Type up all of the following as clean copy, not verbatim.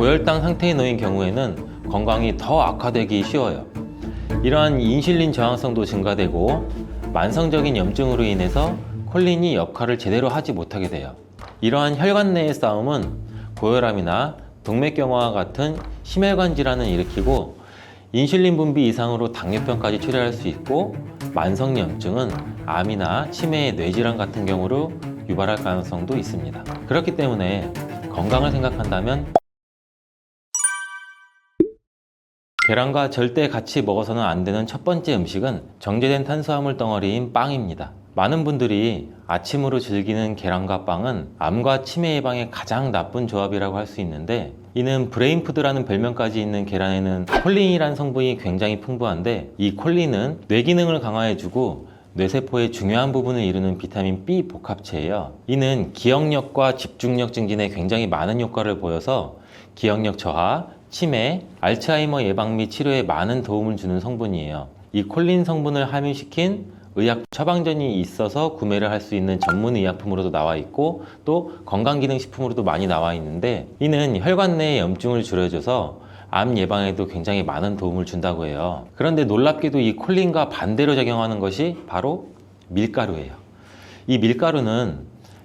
고혈당 상태에 놓인 경우에는 건강이 더 악화되기 쉬워요. 이러한 인슐린 저항성도 증가되고 만성적인 염증으로 인해서 콜린이 역할을 제대로 하지 못하게 돼요. 이러한 혈관 내의 싸움은 고혈압이나 동맥경화와 같은 심혈관 질환을 일으키고 인슐린 분비 이상으로 당뇨병까지 초래할 수 있고 만성염증은 암이나 치매의 뇌질환 같은 경우로 유발할 가능성도 있습니다. 그렇기 때문에 건강을 생각한다면 계란과 절대 같이 먹어서는 안 되는 첫 번째 음식은 정제된 탄수화물 덩어리인 빵입니다. 많은 분들이 아침으로 즐기는 계란과 빵은 암과 치매 예방에 가장 나쁜 조합이라고 할 수 있는데, 이는 브레인푸드라는 별명까지 있는 계란에는 콜린이라는 성분이 굉장히 풍부한데, 이 콜린은 뇌 기능을 강화해주고 뇌세포의 중요한 부분을 이루는 비타민 B 복합체예요. 이는 기억력과 집중력 증진에 굉장히 많은 효과를 보여서 기억력 저하, 치매, 알츠하이머 예방 및 치료에 많은 도움을 주는 성분이에요. 이 콜린 성분을 함유시킨 의약 처방전이 있어서 구매를 할 수 있는 전문 의약품으로도 나와 있고, 또 건강기능식품으로도 많이 나와 있는데, 이는 혈관 내의 염증을 줄여줘서 암 예방에도 굉장히 많은 도움을 준다고 해요. 그런데 놀랍게도 이 콜린과 반대로 작용하는 것이 바로 밀가루예요. 이 밀가루는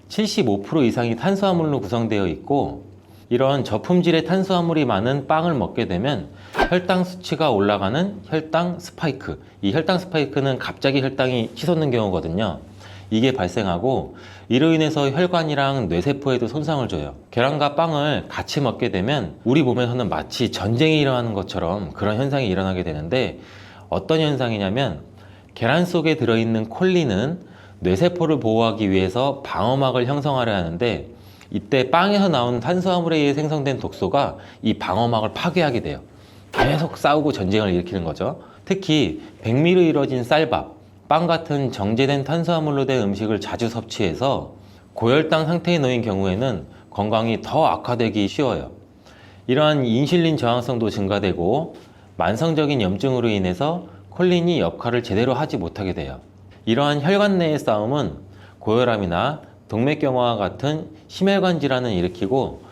75% 이상이 탄수화물로 구성되어 있고, 이런 저품질의 탄수화물이 많은 빵을 먹게 되면 혈당 수치가 올라가는 혈당 스파이크, 이 혈당 스파이크는 갑자기 혈당이 치솟는 경우거든요. 이게 발생하고 이로 인해서 혈관이랑 뇌세포에도 손상을 줘요. 계란과 빵을 같이 먹게 되면 우리 몸에서는 마치 전쟁이 일어나는 것처럼 그런 현상이 일어나게 되는데, 어떤 현상이냐면 계란 속에 들어있는 콜린은 뇌세포를 보호하기 위해서 방어막을 형성하려 하는데, 이때 빵에서 나온 탄수화물에 의해 생성된 독소가 이 방어막을 파괴하게 돼요. 계속 싸우고 전쟁을 일으키는 거죠. 특히 백미로 이루어진 쌀밥, 빵 같은 정제된 탄수화물로 된 음식을 자주 섭취해서 고혈당 상태에 놓인 경우에는 건강이 더 악화되기 쉬워요. 이러한 인슐린 저항성도 증가되고 만성적인 염증으로 인해서 콜린이 역할을 제대로 하지 못하게 돼요. 이러한 혈관 내의 싸움은 고혈압이나 동맥경화와 같은 심혈관 질환을 일으키고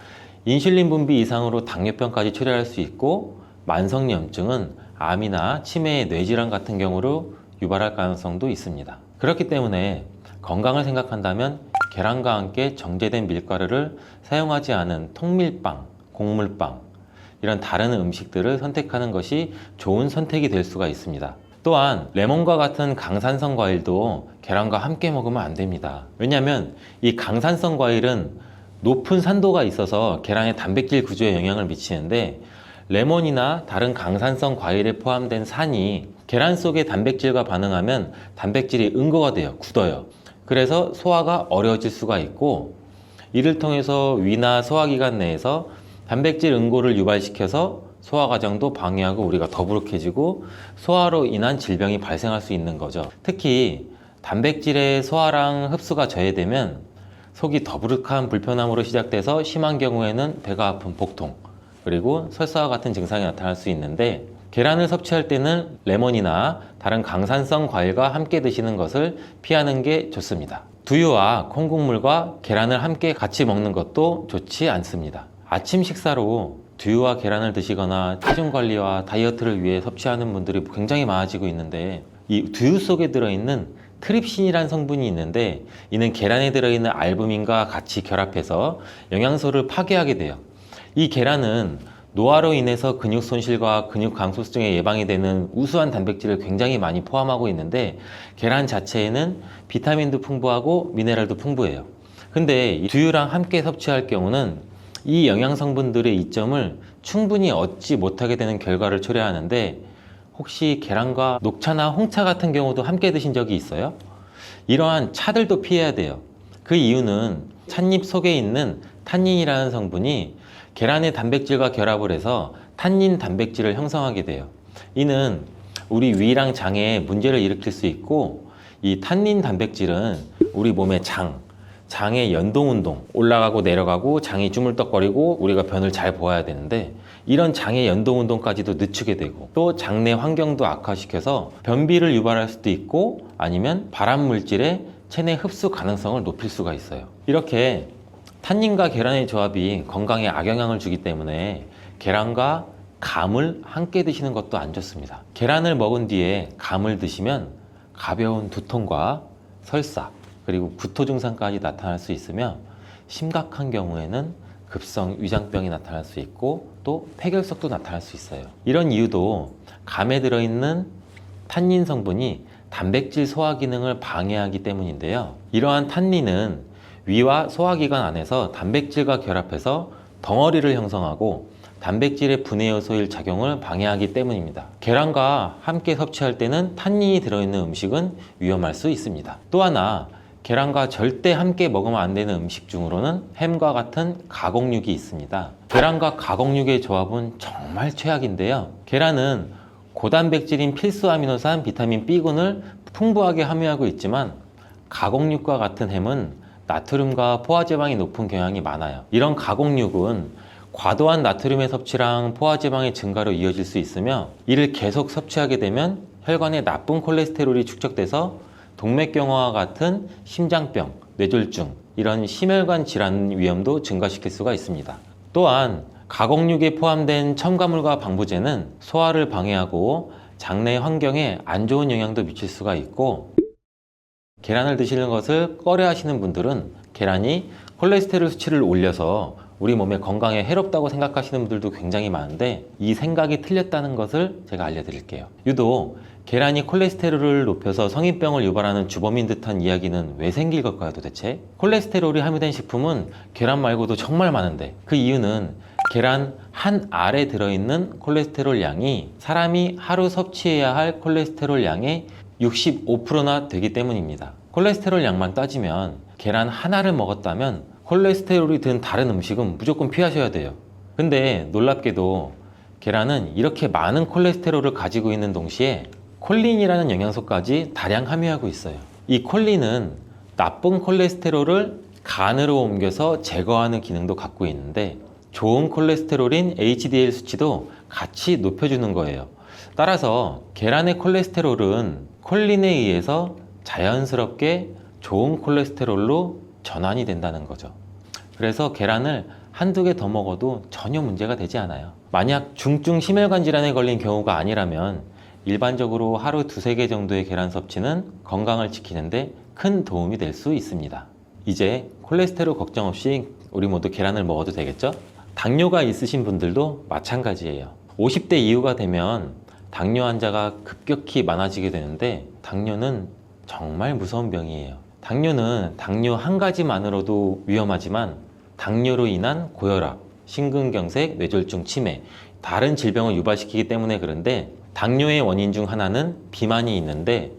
인슐린 분비 이상으로 당뇨병까지 초래할 수 있고, 만성염증은 암이나 치매의 뇌질환 같은 경우로 유발할 가능성도 있습니다. 그렇기 때문에 건강을 생각한다면 계란과 함께 정제된 밀가루를 사용하지 않은 통밀빵, 곡물빵, 이런 다른 음식들을 선택하는 것이 좋은 선택이 될 수가 있습니다. 또한 레몬과 같은 강산성 과일도 계란과 함께 먹으면 안 됩니다. 왜냐하면 이 강산성 과일은 높은 산도가 있어서 계란의 단백질 구조에 영향을 미치는데, 레몬이나 다른 강산성 과일에 포함된 산이 계란 속의 단백질과 반응하면 단백질이 응고가 돼요. 굳어요. 그래서 소화가 어려워질 수가 있고, 이를 통해서 위나 소화기관 내에서 단백질 응고를 유발시켜서 소화 과정도 방해하고 우리가 더부룩해지고 소화로 인한 질병이 발생할 수 있는 거죠. 특히 단백질의 소화랑 흡수가 저해되면 속이 더부룩한 불편함으로 시작돼서 심한 경우에는 배가 아픈 복통, 그리고 설사와 같은 증상이 나타날 수 있는데, 계란을 섭취할 때는 레몬이나 다른 강산성 과일과 함께 드시는 것을 피하는 게 좋습니다. 두유와 콩국물과 계란을 함께 같이 먹는 것도 좋지 않습니다. 아침 식사로 두유와 계란을 드시거나 체중 관리와 다이어트를 위해 섭취하는 분들이 굉장히 많아지고 있는데, 이 두유 속에 들어있는 트립신이라는 성분이 있는데, 이는 계란에 들어있는 알부민과 같이 결합해서 영양소를 파괴하게 돼요. 이 계란은 노화로 인해서 근육 손실과 근육 감소증에 예방이 되는 우수한 단백질을 굉장히 많이 포함하고 있는데, 계란 자체에는 비타민도 풍부하고 미네랄도 풍부해요. 근데 이 두유랑 함께 섭취할 경우는 이 영양 성분들의 이점을 충분히 얻지 못하게 되는 결과를 초래하는데, 혹시 계란과 녹차나 홍차 같은 경우도 함께 드신 적이 있어요? 이러한 차들도 피해야 돼요. 그 이유는 찻잎 속에 있는 탄닌이라는 성분이 계란의 단백질과 결합을 해서 탄닌 단백질을 형성하게 돼요. 이는 우리 위랑 장에 문제를 일으킬 수 있고, 이 탄닌 단백질은 우리 몸의 장의 연동운동, 올라가고 내려가고 장이 주물떡거리고 우리가 변을 잘 보아야 되는데, 이런 장의 연동운동까지도 늦추게 되고, 또 장내 환경도 악화시켜서 변비를 유발할 수도 있고, 아니면 발암물질의 체내 흡수 가능성을 높일 수가 있어요. 이렇게 탄닌과 계란의 조합이 건강에 악영향을 주기 때문에 계란과 감을 함께 드시는 것도 안 좋습니다. 계란을 먹은 뒤에 감을 드시면 가벼운 두통과 설사 그리고 구토 증상까지 나타날 수 있으며 심각한 경우에는 급성 위장병이 나타날 수 있고 또 폐결석도 나타날 수 있어요. 이런 이유도 감에 들어있는 탄닌 성분이 단백질 소화 기능을 방해하기 때문인데요. 이러한 탄닌은 위와 소화기관 안에서 단백질과 결합해서 덩어리를 형성하고 단백질의 분해 요소일 작용을 방해하기 때문입니다. 계란과 함께 섭취할 때는 탄닌이 들어있는 음식은 위험할 수 있습니다. 또 하나, 계란과 절대 함께 먹으면 안 되는 음식 중으로는 햄과 같은 가공육이 있습니다. 계란과 가공육의 조합은 정말 최악인데요. 계란은 고단백질인 필수 아미노산 비타민 B군을 풍부하게 함유하고 있지만 가공육과 같은 햄은 나트륨과 포화지방이 높은 경향이 많아요. 이런 가공육은 과도한 나트륨의 섭취랑 포화지방의 증가로 이어질 수 있으며 이를 계속 섭취하게 되면 혈관에 나쁜 콜레스테롤이 축적돼서 동맥경화와 같은 심장병, 뇌졸중, 이런 심혈관 질환 위험도 증가시킬 수가 있습니다. 또한 가공육에 포함된 첨가물과 방부제는 소화를 방해하고 장내 환경에 안 좋은 영향도 미칠 수가 있고 계란을 드시는 것을 꺼려 하시는 분들은 계란이 콜레스테롤 수치를 올려서 우리 몸의 건강에 해롭다고 생각하시는 분들도 굉장히 많은데 이 생각이 틀렸다는 것을 제가 알려드릴게요. 유독 계란이 콜레스테롤을 높여서 성인병을 유발하는 주범인 듯한 이야기는 왜 생길 걸까요 도대체? 콜레스테롤이 함유된 식품은 계란 말고도 정말 많은데 그 이유는 계란 한 알에 들어있는 콜레스테롤 양이 사람이 하루 섭취해야 할 콜레스테롤 양의 65%나 되기 때문입니다. 콜레스테롤 양만 따지면 계란 하나를 먹었다면 콜레스테롤이 든 다른 음식은 무조건 피하셔야 돼요. 근데 놀랍게도 계란은 이렇게 많은 콜레스테롤을 가지고 있는 동시에 콜린이라는 영양소까지 다량 함유하고 있어요. 이 콜린은 나쁜 콜레스테롤을 간으로 옮겨서 제거하는 기능도 갖고 있는데 좋은 콜레스테롤인 HDL 수치도 같이 높여주는 거예요. 따라서 계란의 콜레스테롤은 콜린에 의해서 자연스럽게 좋은 콜레스테롤로 전환이 된다는 거죠. 그래서 계란을 한두 개 더 먹어도 전혀 문제가 되지 않아요. 만약 중증 심혈관 질환에 걸린 경우가 아니라면 일반적으로 하루 두세 개 정도의 계란 섭취는 건강을 지키는데 큰 도움이 될 수 있습니다. 이제 콜레스테롤 걱정 없이 우리 모두 계란을 먹어도 되겠죠? 당뇨가 있으신 분들도 마찬가지예요. 50대 이후가 되면 당뇨 환자가 급격히 많아지게 되는데 당뇨는 정말 무서운 병이에요. 당뇨는 당뇨 한 가지만으로도 위험하지만 당뇨로 인한 고혈압, 심근경색, 뇌졸중, 치매, 다른 질병을 유발시키기 때문에 그런데 당뇨의 원인 중 하나는 비만이 있는데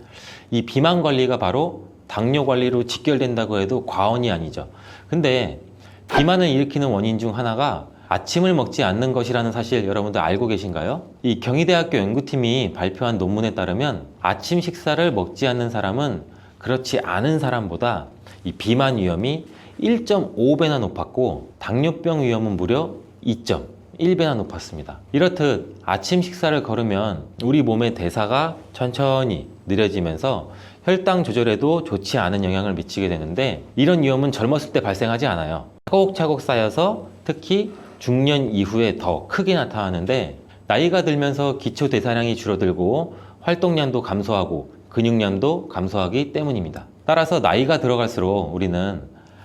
이 비만 관리가 바로 당뇨 관리로 직결된다고 해도 과언이 아니죠. 근데 비만을 일으키는 원인 중 하나가 아침을 먹지 않는 것이라는 사실 여러분들 알고 계신가요? 이 경희대학교 연구팀이 발표한 논문에 따르면 아침 식사를 먹지 않는 사람은 그렇지 않은 사람보다 이 비만 위험이 1.5배나 높았고 당뇨병 위험은 무려 2.1배나 높았습니다. 이렇듯 아침 식사를 거르면 우리 몸의 대사가 천천히 느려지면서 혈당 조절에도 좋지 않은 영향을 미치게 되는데 이런 위험은 젊었을 때 발생하지 않아요. 차곡차곡 쌓여서 특히 중년 이후에 더 크게 나타나는데 나이가 들면서 기초 대사량이 줄어들고 활동량도 감소하고 근육량도 감소하기 때문입니다. 따라서 나이가 들어갈수록 우리는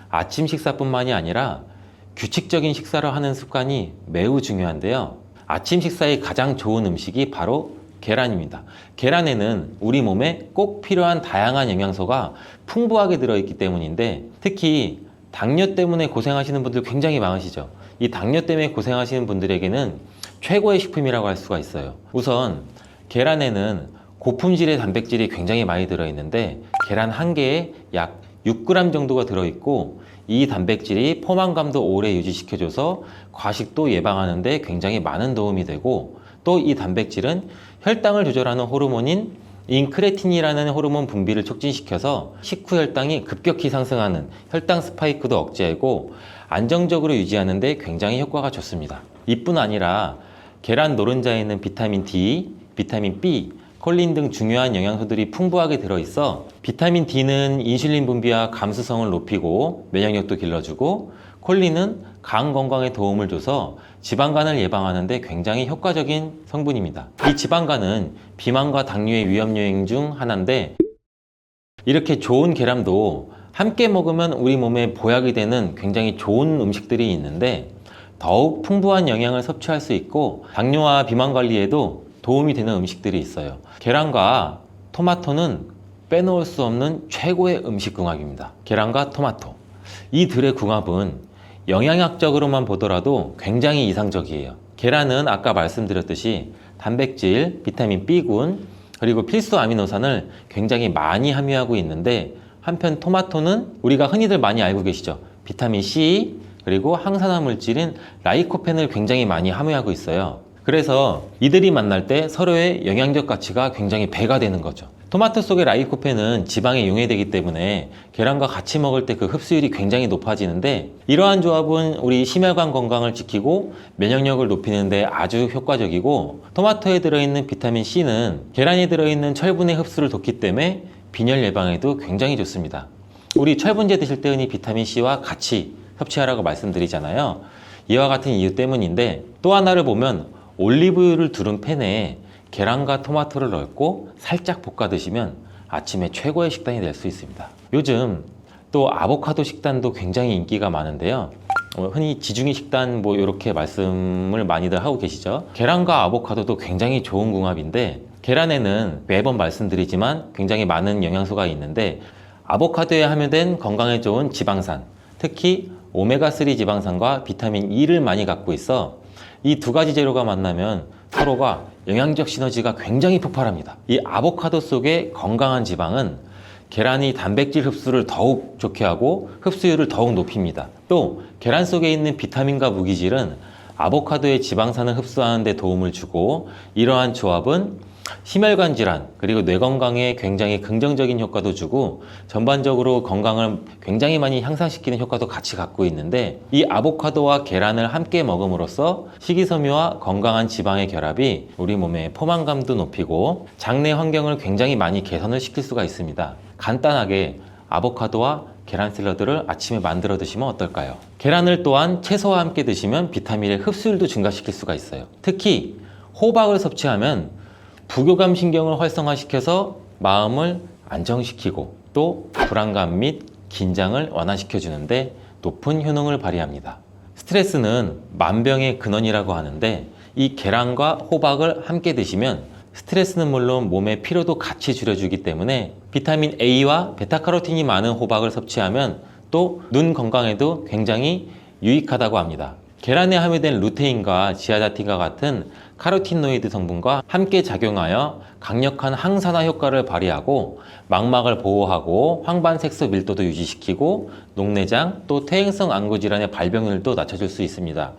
아침 식사뿐만이 아니라 규칙적인 식사를 하는 습관이 매우 중요한데요. 아침 식사에 가장 좋은 음식이 바로 계란입니다. 계란에는 우리 몸에 꼭 필요한 다양한 영양소가 풍부하게 들어있기 때문인데 특히 당뇨 때문에 고생하시는 분들 굉장히 많으시죠. 이 당뇨 때문에 고생하시는 분들에게는 최고의 식품이라고 할 수가 있어요. 우선 계란에는 고품질의 단백질이 굉장히 많이 들어있는데 계란 한 개에 약 6g 정도가 들어있고 이 단백질이 포만감도 오래 유지시켜줘서 과식도 예방하는 데 굉장히 많은 도움이 되고 또 이 단백질은 혈당을 조절하는 호르몬인 인크레틴이라는 호르몬 분비를 촉진시켜서 식후 혈당이 급격히 상승하는 혈당 스파이크도 억제하고 안정적으로 유지하는 데 굉장히 효과가 좋습니다. 이뿐 아니라 계란 노른자에 있는 비타민 D, 비타민 B, 콜린 등 중요한 영양소들이 풍부하게 들어있어 비타민 D는 인슐린 분비와 감수성을 높이고 면역력도 길러주고 콜린은 간 건강에 도움을 줘서 지방간을 예방하는 데 굉장히 효과적인 성분입니다. 이 지방간은 비만과 당뇨의 위험 요인 중 하나인데, 이렇게 좋은 계란도 함께 먹으면 우리 몸에 보약이 되는 굉장히 좋은 음식들이 있는데, 더욱 풍부한 영양을 섭취할 수 있고 당뇨와 비만 관리에도 도움이 되는 음식들이 있어요. 계란과 토마토는 빼놓을 수 없는 최고의 음식 궁합입니다. 계란과 토마토, 이 둘의 궁합은 영양학적으로만 보더라도 굉장히 이상적이에요. 계란은 아까 말씀드렸듯이 단백질, 비타민 B군, 그리고 필수 아미노산을 굉장히 많이 함유하고 있는데, 한편 토마토는 우리가 흔히들 많이 알고 계시죠. 비타민 C, 그리고 항산화 물질인 라이코펜을 굉장히 많이 함유하고 있어요. 그래서 이들이 만날 때 서로의 영양적 가치가 굉장히 배가 되는 거죠. 토마토 속의 라이코펜은 지방에 용해되기 때문에 계란과 같이 먹을 때 그 흡수율이 굉장히 높아지는데, 이러한 조합은 우리 심혈관 건강을 지키고 면역력을 높이는 데 아주 효과적이고, 토마토에 들어있는 비타민 C는 계란에 들어있는 철분의 흡수를 돕기 때문에 빈혈 예방에도 굉장히 좋습니다. 우리 철분제 드실 때 흔히 비타민 C와 같이 섭취하라고 말씀드리잖아요. 이와 같은 이유 때문인데, 또 하나를 보면 올리브유를 두른 팬에 계란과 토마토를 넣고 살짝 볶아 드시면 아침에 최고의 식단이 될 수 있습니다. 요즘 또 아보카도 식단도 굉장히 인기가 많은데요. 흔히 지중해 식단 이렇게 말씀을 많이들 하고 계시죠. 계란과 아보카도도 굉장히 좋은 궁합인데, 계란에는 매번 말씀드리지만 굉장히 많은 영양소가 있는데, 아보카도에 함유된 건강에 좋은 지방산, 특히 오메가3 지방산과 비타민 E를 많이 갖고 있어 이 두 가지 재료가 만나면 서로가 영양적 시너지가 굉장히 폭발합니다. 이 아보카도 속의 건강한 지방은 계란이 단백질 흡수를 더욱 좋게 하고 흡수율을 더욱 높입니다. 또 계란 속에 있는 비타민과 무기질은 아보카도의 지방산을 흡수하는 데 도움을 주고, 이러한 조합은 심혈관 질환 그리고 뇌 건강에 굉장히 긍정적인 효과도 주고 전반적으로 건강을 굉장히 많이 향상시키는 효과도 같이 갖고 있는데, 이 아보카도와 계란을 함께 먹음으로써 식이섬유와 건강한 지방의 결합이 우리 몸의 포만감도 높이고 장내 환경을 굉장히 많이 개선을 시킬 수가 있습니다. 간단하게 아보카도와 계란 샐러드를 아침에 만들어 드시면 어떨까요? 계란을 또한 채소와 함께 드시면 비타민의 흡수율도 증가시킬 수가 있어요. 특히 호박을 섭취하면 부교감 신경을 활성화시켜서 마음을 안정시키고 또 불안감 및 긴장을 완화시켜 주는데 높은 효능을 발휘합니다. 스트레스는 만병의 근원이라고 하는데, 이 계란과 호박을 함께 드시면 스트레스는 물론 몸의 피로도 같이 줄여주기 때문에 비타민 A와 베타카로틴이 많은 호박을 섭취하면 또 눈 건강에도 굉장히 유익하다고 합니다. 계란에 함유된 루테인과 지아자틴과 같은 카로티노이드 성분과 함께 작용하여 강력한 항산화 효과를 발휘하고 망막을 보호하고 황반색소 밀도도 유지시키고 녹내장 또 퇴행성 안구 질환의 발병률도 낮춰줄 수 있습니다.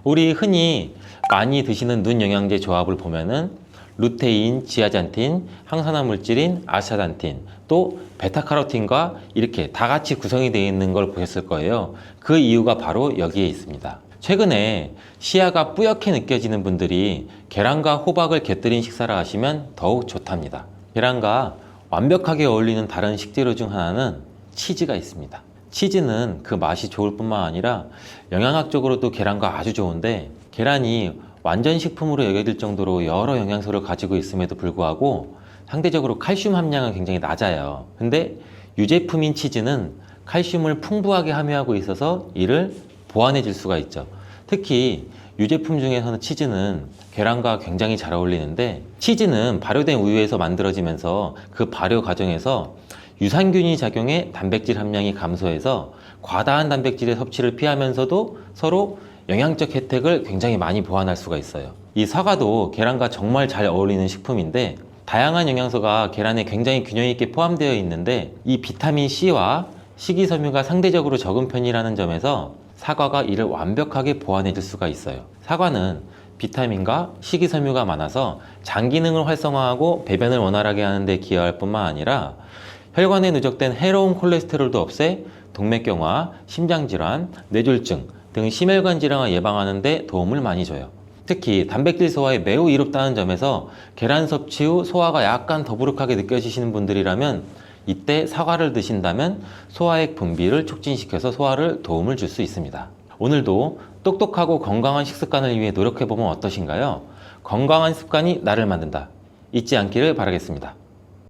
우리 흔히 많이 드시는 눈 영양제 조합을 보면은 루테인, 지아잔틴, 항산화 물질인 아스타잔틴, 또 베타카로틴과 이렇게 다 같이 구성이 되어 있는 걸 보셨을 거예요. 그 이유가 바로 여기에 있습니다. 최근에 시야가 뿌옇게 느껴지는 분들이 계란과 호박을 곁들인 식사를 하시면 더욱 좋답니다. 계란과 완벽하게 어울리는 다른 식재료 중 하나는 치즈가 있습니다. 치즈는 그 맛이 좋을 뿐만 아니라 영양학적으로도 계란과 아주 좋은데, 계란이 완전 식품으로 여겨질 정도로 여러 영양소를 가지고 있음에도 불구하고 상대적으로 칼슘 함량은 굉장히 낮아요. 근데 유제품인 치즈는 칼슘을 풍부하게 함유하고 있어서 이를 보완해 줄 수가 있죠. 특히 유제품 중에서는 치즈는 계란과 굉장히 잘 어울리는데, 치즈는 발효된 우유에서 만들어지면서 그 발효 과정에서 유산균이 작용해 단백질 함량이 감소해서 과다한 단백질의 섭취를 피하면서도 서로 영양적 혜택을 굉장히 많이 보완할 수가 있어요. 이 사과도 계란과 정말 잘 어울리는 식품인데, 다양한 영양소가 계란에 굉장히 균형 있게 포함되어 있는데, 이 비타민 C와 식이섬유가 상대적으로 적은 편이라는 점에서 사과가 이를 완벽하게 보완해 줄 수가 있어요. 사과는 비타민과 식이섬유가 많아서 장 기능을 활성화하고 배변을 원활하게 하는 데 기여할 뿐만 아니라 혈관에 누적된 해로운 콜레스테롤도 없애 동맥경화, 심장질환, 뇌졸중 등 심혈관 질환을 예방하는 데 도움을 많이 줘요. 특히 단백질 소화에 매우 이롭다는 점에서 계란 섭취 후 소화가 약간 더부룩하게 느껴지시는 분들이라면 이때 사과를 드신다면 소화액 분비를 촉진시켜서 소화를 도움을 줄 수 있습니다. 오늘도 똑똑하고 건강한 식습관을 위해 노력해보면 어떠신가요? 건강한 습관이 나를 만든다. 잊지 않기를 바라겠습니다.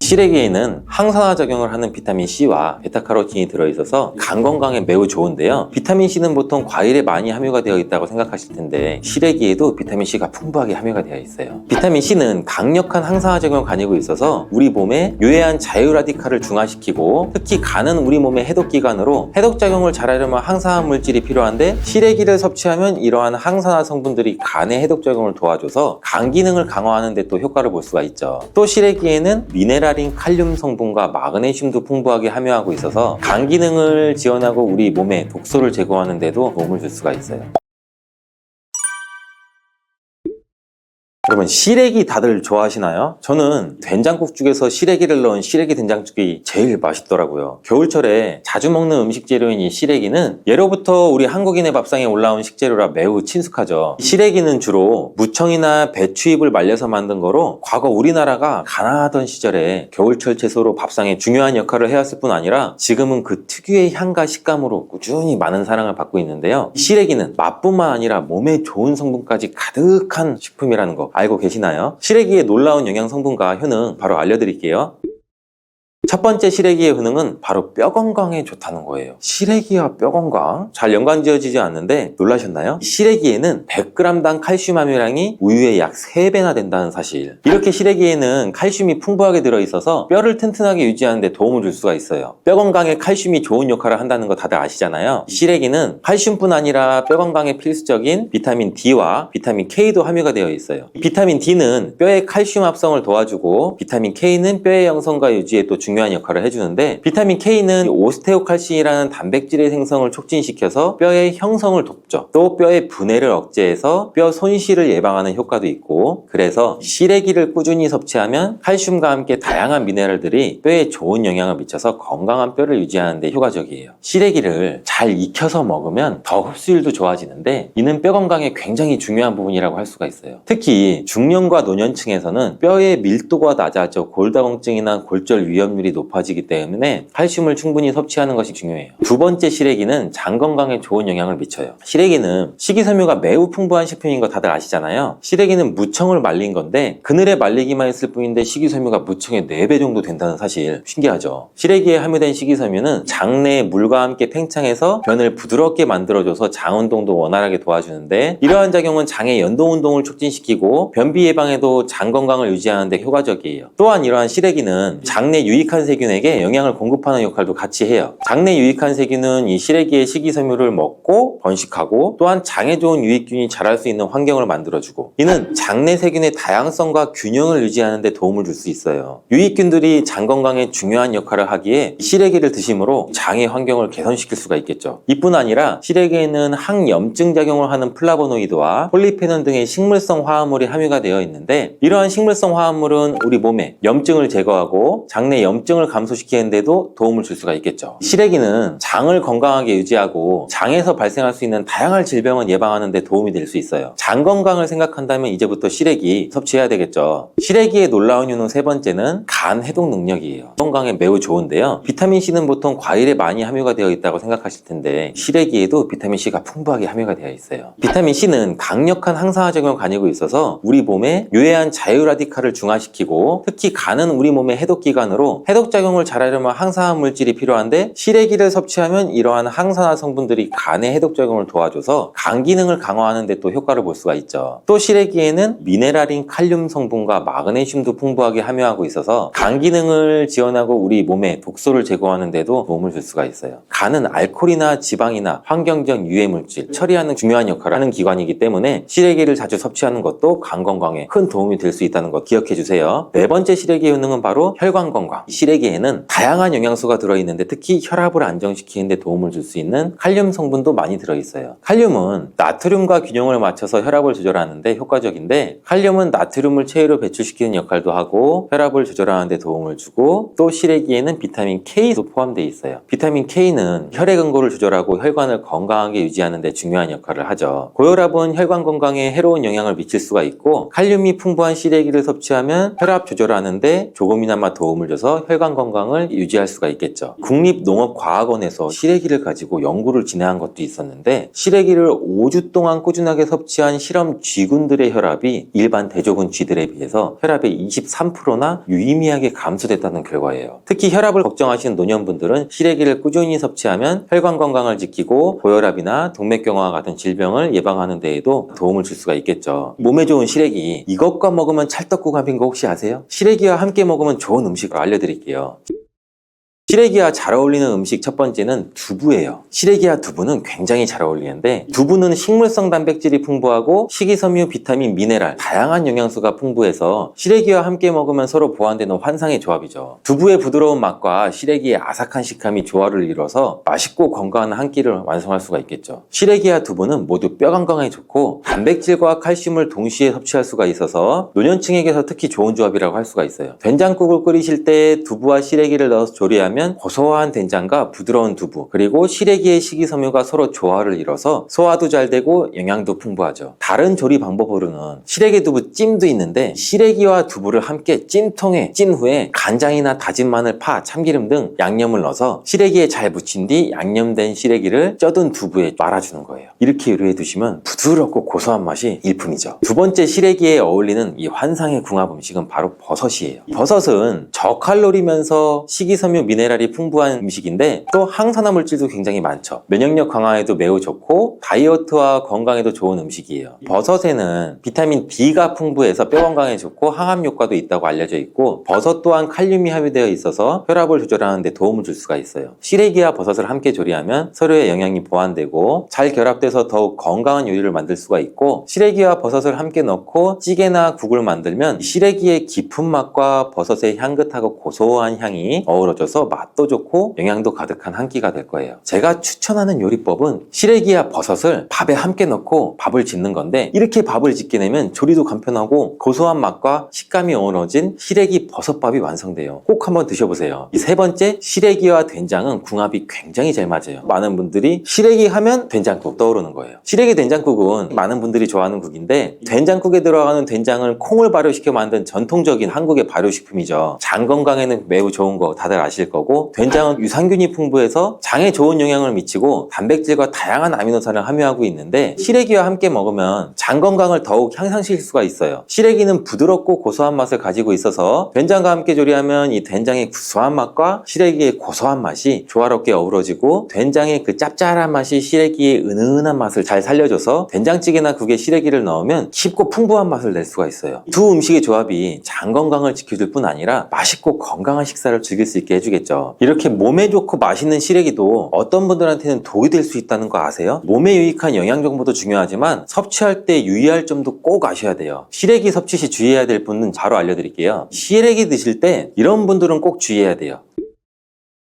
시래기에는 항산화 작용을 하는 비타민C와 베타카로틴이 들어있어서 간 건강에 매우 좋은데요. 비타민C는 보통 과일에 많이 함유가 되어 있다고 생각하실 텐데 시래기에도 비타민C가 풍부하게 함유가 되어 있어요. 비타민C는 강력한 항산화 작용을 가지고 있어서 우리 몸에 유해한 자유라디칼을 중화시키고 특히 간은 우리 몸의 해독기관으로 해독작용을 잘하려면 항산화 물질이 필요한데 시래기를 섭취하면 이러한 항산화 성분들이 간의 해독작용을 도와줘서 간 기능을 강화하는 데 또 효과를 볼 수가 있죠. 또 시래기에는 미네랄인 칼륨 성분과 마그네슘도 풍부하게 함유하고 있어서 간 기능을 지원하고 우리 몸에 독소를 제거하는 데도 도움을 줄 수가 있어요. 여러분 시래기 다들 좋아하시나요? 저는 된장국 중에서 시래기를 넣은 시래기 된장국이 제일 맛있더라고요. 겨울철에 자주 먹는 음식 재료인 이 시래기는 예로부터 우리 한국인의 밥상에 올라온 식재료라 매우 친숙하죠. 시래기는 주로 무청이나 배추잎을 말려서 만든 거로 과거 우리나라가 가난하던 시절에 겨울철 채소로 밥상에 중요한 역할을 해왔을 뿐 아니라 지금은 그 특유의 향과 식감으로 꾸준히 많은 사랑을 받고 있는데요. 시래기는 맛뿐만 아니라 몸에 좋은 성분까지 가득한 식품이라는 거 알고 계시나요? 시래기의 놀라운 영양 성분과 효능 바로 알려드릴게요. 첫 번째 시래기의 효능은 바로 뼈 건강에 좋다는 거예요. 시래기와 뼈 건강? 잘 연관지어지지 않는데 놀라셨나요? 시래기에는 100g당 칼슘 함유량이 우유의 약 3배나 된다는 사실. 이렇게 시래기에는 칼슘이 풍부하게 들어있어서 뼈를 튼튼하게 유지하는 데 도움을 줄 수가 있어요. 뼈 건강에 칼슘이 좋은 역할을 한다는 거 다들 아시잖아요. 시래기는 칼슘뿐 아니라 뼈 건강에 필수적인 비타민 D와 비타민 K도 함유가 되어 있어요. 비타민 D는 뼈의 칼슘 합성을 도와주고 비타민 K는 뼈의 형성과 유지에 또 중요한 역할을 해주는데 비타민 K는 오스테오칼신이라는 단백질의 생성을 촉진시켜서 뼈의 형성을 돕죠. 또 뼈의 분해를 억제해서 뼈 손실을 예방하는 효과도 있고 그래서 시래기를 꾸준히 섭취하면 칼슘과 함께 다양한 미네랄들이 뼈에 좋은 영향을 미쳐서 건강한 뼈를 유지하는 데 효과적이에요. 시래기를 잘 익혀서 먹으면 더 흡수율도 좋아지는데 이는 뼈 건강에 굉장히 중요한 부분이라고 할 수가 있어요. 특히 중년과 노년층에서는 뼈의 밀도가 낮아져 골다공증이나 골절 위험률이 높아지기 때문에 칼슘을 충분히 섭취하는 것이 중요해요. 두 번째 시래기는 장 건강에 좋은 영향을 미쳐요. 시래기는 식이섬유가 매우 풍부한 식품인 거 다들 아시잖아요. 시래기는 무청을 말린 건데 그늘에 말리기만 했을 뿐인데 식이섬유가 무청의 4배 정도 된다는 사실 신기하죠. 시래기에 함유된 식이섬유는 장내의 물과 함께 팽창해서 변을 부드럽게 만들어줘서 장 운동도 원활하게 도와주는데 이러한 작용은 장의 연동 운동을 촉진시키고 변비 예방에도 장 건강을 유지하는 데 효과적이에요. 또한 이러한 시래기는 장내 유익한 세균에게 영양을 공급하는 역할도 같이 해요. 장내 유익한 세균은 이 시래기의 식이섬유를 먹고 번식하고 또한 장에 좋은 유익균이 자랄 수 있는 환경을 만들어주고 이는 장내 세균의 다양성과 균형을 유지하는 데 도움을 줄 수 있어요. 유익균들이 장 건강에 중요한 역할을 하기에 시래기를 드심으로 장의 환경을 개선시킬 수가 있겠죠. 이뿐 아니라 시래기에는 항염증 작용을 하는 플라보노이드와 폴리페놀 등의 식물성 화합물이 함유가 되어 있는데 이러한 식물성 화합물은 우리 몸에 염증을 제거하고 장내 염증을 감소시키는 데도 도움을 줄 수가 있겠죠. 시래기는 장을 건강하게 유지하고 장에서 발생할 수 있는 다양한 질병을 예방하는 데 도움이 될 수 있어요. 장 건강을 생각한다면 이제부터 시래기 섭취해야 되겠죠. 시래기의 놀라운 효능 세 번째는 간 해독 능력이에요. 건강에 매우 좋은데요. 비타민C는 보통 과일에 많이 함유가 되어 있다고 생각하실 텐데 시래기에도 비타민C가 풍부하게 함유가 되어 있어요. 비타민C는 강력한 항산화 작용을 가지고 있어서 우리 몸에 유해한 자유라디칼을 중화시키고 특히 간은 우리 몸의 해독기관으로 해독작용을 잘하려면 항산화 물질이 필요한데 시래기를 섭취하면 이러한 항산화 성분들이 간의 해독작용을 도와줘서 간 기능을 강화하는 데 또 효과를 볼 수가 있죠. 또 시래기에는 미네랄인 칼륨 성분과 마그네슘도 풍부하게 함유하고 있어서 간 기능을 지원하고 우리 몸에 독소를 제거하는 데도 도움을 줄 수가 있어요. 간은 알코올이나 지방이나 환경적 유해 물질 처리하는 중요한 역할을 하는 기관이기 때문에 시래기를 자주 섭취하는 것도 간 건강에 큰 도움이 될 수 있다는 거 기억해 주세요. 네 번째 시래기의 효능은 바로 혈관 건강. 시래기에는 다양한 영양소가 들어있는데 특히 혈압을 안정시키는 데 도움을 줄 수 있는 칼륨 성분도 많이 들어있어요. 칼륨은 나트륨과 균형을 맞춰서 혈압을 조절하는데 효과적인데 칼륨은 나트륨을 체외로 배출시키는 역할도 하고 혈압을 조절하는 데 도움을 주고 또 시래기에는 비타민 K도 포함되어 있어요. 비타민 K는 혈액 응고를 조절하고 혈관을 건강하게 유지하는 데 중요한 역할을 하죠. 고혈압은 혈관 건강에 해로운 영향을 미칠 수가 있고 칼륨이 풍부한 시래기를 섭취하면 혈압 조절하는 데 조금이나마 도움을 줘서 혈관 건강을 유지할 수가 있겠죠. 국립농업과학원에서 시래기를 가지고 연구를 진행한 것도 있었는데, 시래기를 5주 동안 꾸준하게 섭취한 실험 쥐군들의 혈압이 일반 대조군 쥐들에 비해서 혈압의 23%나 유의미하게 감소됐다는 결과예요. 특히 혈압을 걱정하시는 노년분들은 시래기를 꾸준히 섭취하면 혈관 건강을 지키고 고혈압이나 동맥경화와 같은 질병을 예방하는 데에도 도움을 줄 수가 있겠죠. 몸에 좋은 시래기, 이것과 먹으면 찰떡궁합인 거 혹시 아세요? 시래기와 함께 먹으면 좋은 음식을 알려드릴게요. 시래기와 잘 어울리는 음식 첫 번째는 두부예요. 시래기와 두부는 굉장히 잘 어울리는데, 두부는 식물성 단백질이 풍부하고 식이섬유, 비타민, 미네랄, 다양한 영양소가 풍부해서 시래기와 함께 먹으면 서로 보완되는 환상의 조합이죠. 두부의 부드러운 맛과 시래기의 아삭한 식감이 조화를 이뤄서 맛있고 건강한 한 끼를 완성할 수가 있겠죠. 시래기와 두부는 모두 뼈 건강에 좋고 단백질과 칼슘을 동시에 섭취할 수가 있어서 노년층에게서 특히 좋은 조합이라고 할 수가 있어요. 된장국을 끓이실 때 두부와 시래기를 넣어서 조리하면 고소한 된장과 부드러운 두부, 그리고 시래기의 식이섬유가 서로 조화를 이뤄서 소화도 잘 되고 영양도 풍부하죠. 다른 조리 방법으로는 시래기 두부 찜도 있는데, 시래기와 두부를 함께 찜통에 찐 후에 간장이나 다진 마늘, 파, 참기름 등 양념을 넣어서 시래기에 잘 묻힌 뒤 양념된 시래기를 쪄둔 두부에 말아주는 거예요. 이렇게 요리해 두시면 부드럽고 고소한 맛이 일품이죠. 두 번째 시래기에 어울리는 이 환상의 궁합 음식은 바로 버섯이에요. 버섯은 저칼로리면서 식이섬유, 미네랄이 풍부한 음식인데 또 항산화 물질도 굉장히 많죠. 면역력 강화에도 매우 좋고 다이어트와 건강에도 좋은 음식이에요. 버섯에는 비타민 D가 풍부해서 뼈 건강에 좋고 항암 효과도 있다고 알려져 있고, 버섯 또한 칼륨이 함유되어 있어서 혈압을 조절하는 데 도움을 줄 수가 있어요. 시래기와 버섯을 함께 조리하면 서로의 영양이 보완되고 잘 결합돼서 더욱 건강한 요리를 만들 수가 있고, 시래기와 버섯을 함께 넣고 찌개나 국을 만들면 시래기의 깊은 맛과 버섯의 향긋하고 고소한 향이 어우러져서 맛도 좋고 영양도 가득한 한 끼가 될 거예요. 제가 추천하는 요리법은 시래기와 버섯을 밥에 함께 넣고 밥을 짓는 건데, 이렇게 밥을 짓게 되면 조리도 간편하고 고소한 맛과 식감이 어우러진 시래기 버섯밥이 완성돼요. 꼭 한번 드셔보세요. 이 세 번째, 시래기와 된장은 궁합이 굉장히 잘 맞아요. 많은 분들이 시래기 하면 된장국 떠오르는 거예요. 시래기 된장국은 많은 분들이 좋아하는 국인데, 된장국에 들어가는 된장을 콩을 발효시켜 만든 전통적인 한국의 발효식품이죠. 장 건강에는 매우 좋은 거 다들 아실 거고, 된장은 유산균이 풍부해서 장에 좋은 영향을 미치고 단백질과 다양한 아미노산을 함유하고 있는데, 시래기와 함께 먹으면 장 건강을 더욱 향상시킬 수가 있어요. 시래기는 부드럽고 고소한 맛을 가지고 있어서 된장과 함께 조리하면 이 된장의 구수한 맛과 시래기의 고소한 맛이 조화롭게 어우러지고, 된장의 그 짭짤한 맛이 시래기의 은은한 맛을 잘 살려줘서 된장찌개나 국에 시래기를 넣으면 깊고 풍부한 맛을 낼 수가 있어요. 두 음식의 조합이 장 건강을 지켜줄 뿐 아니라 맛있고 건강한 식사를 즐길 수 있게 해주겠죠. 이렇게 몸에 좋고 맛있는 시래기도 어떤 분들한테는 독이 될 수 있다는 거 아세요? 몸에 유익한 영양 정보도 중요하지만 섭취할 때 유의할 점도 꼭 아셔야 돼요. 시래기 섭취 시 주의해야 될 분은 바로 알려드릴게요. 시래기 드실 때 이런 분들은 꼭 주의해야 돼요.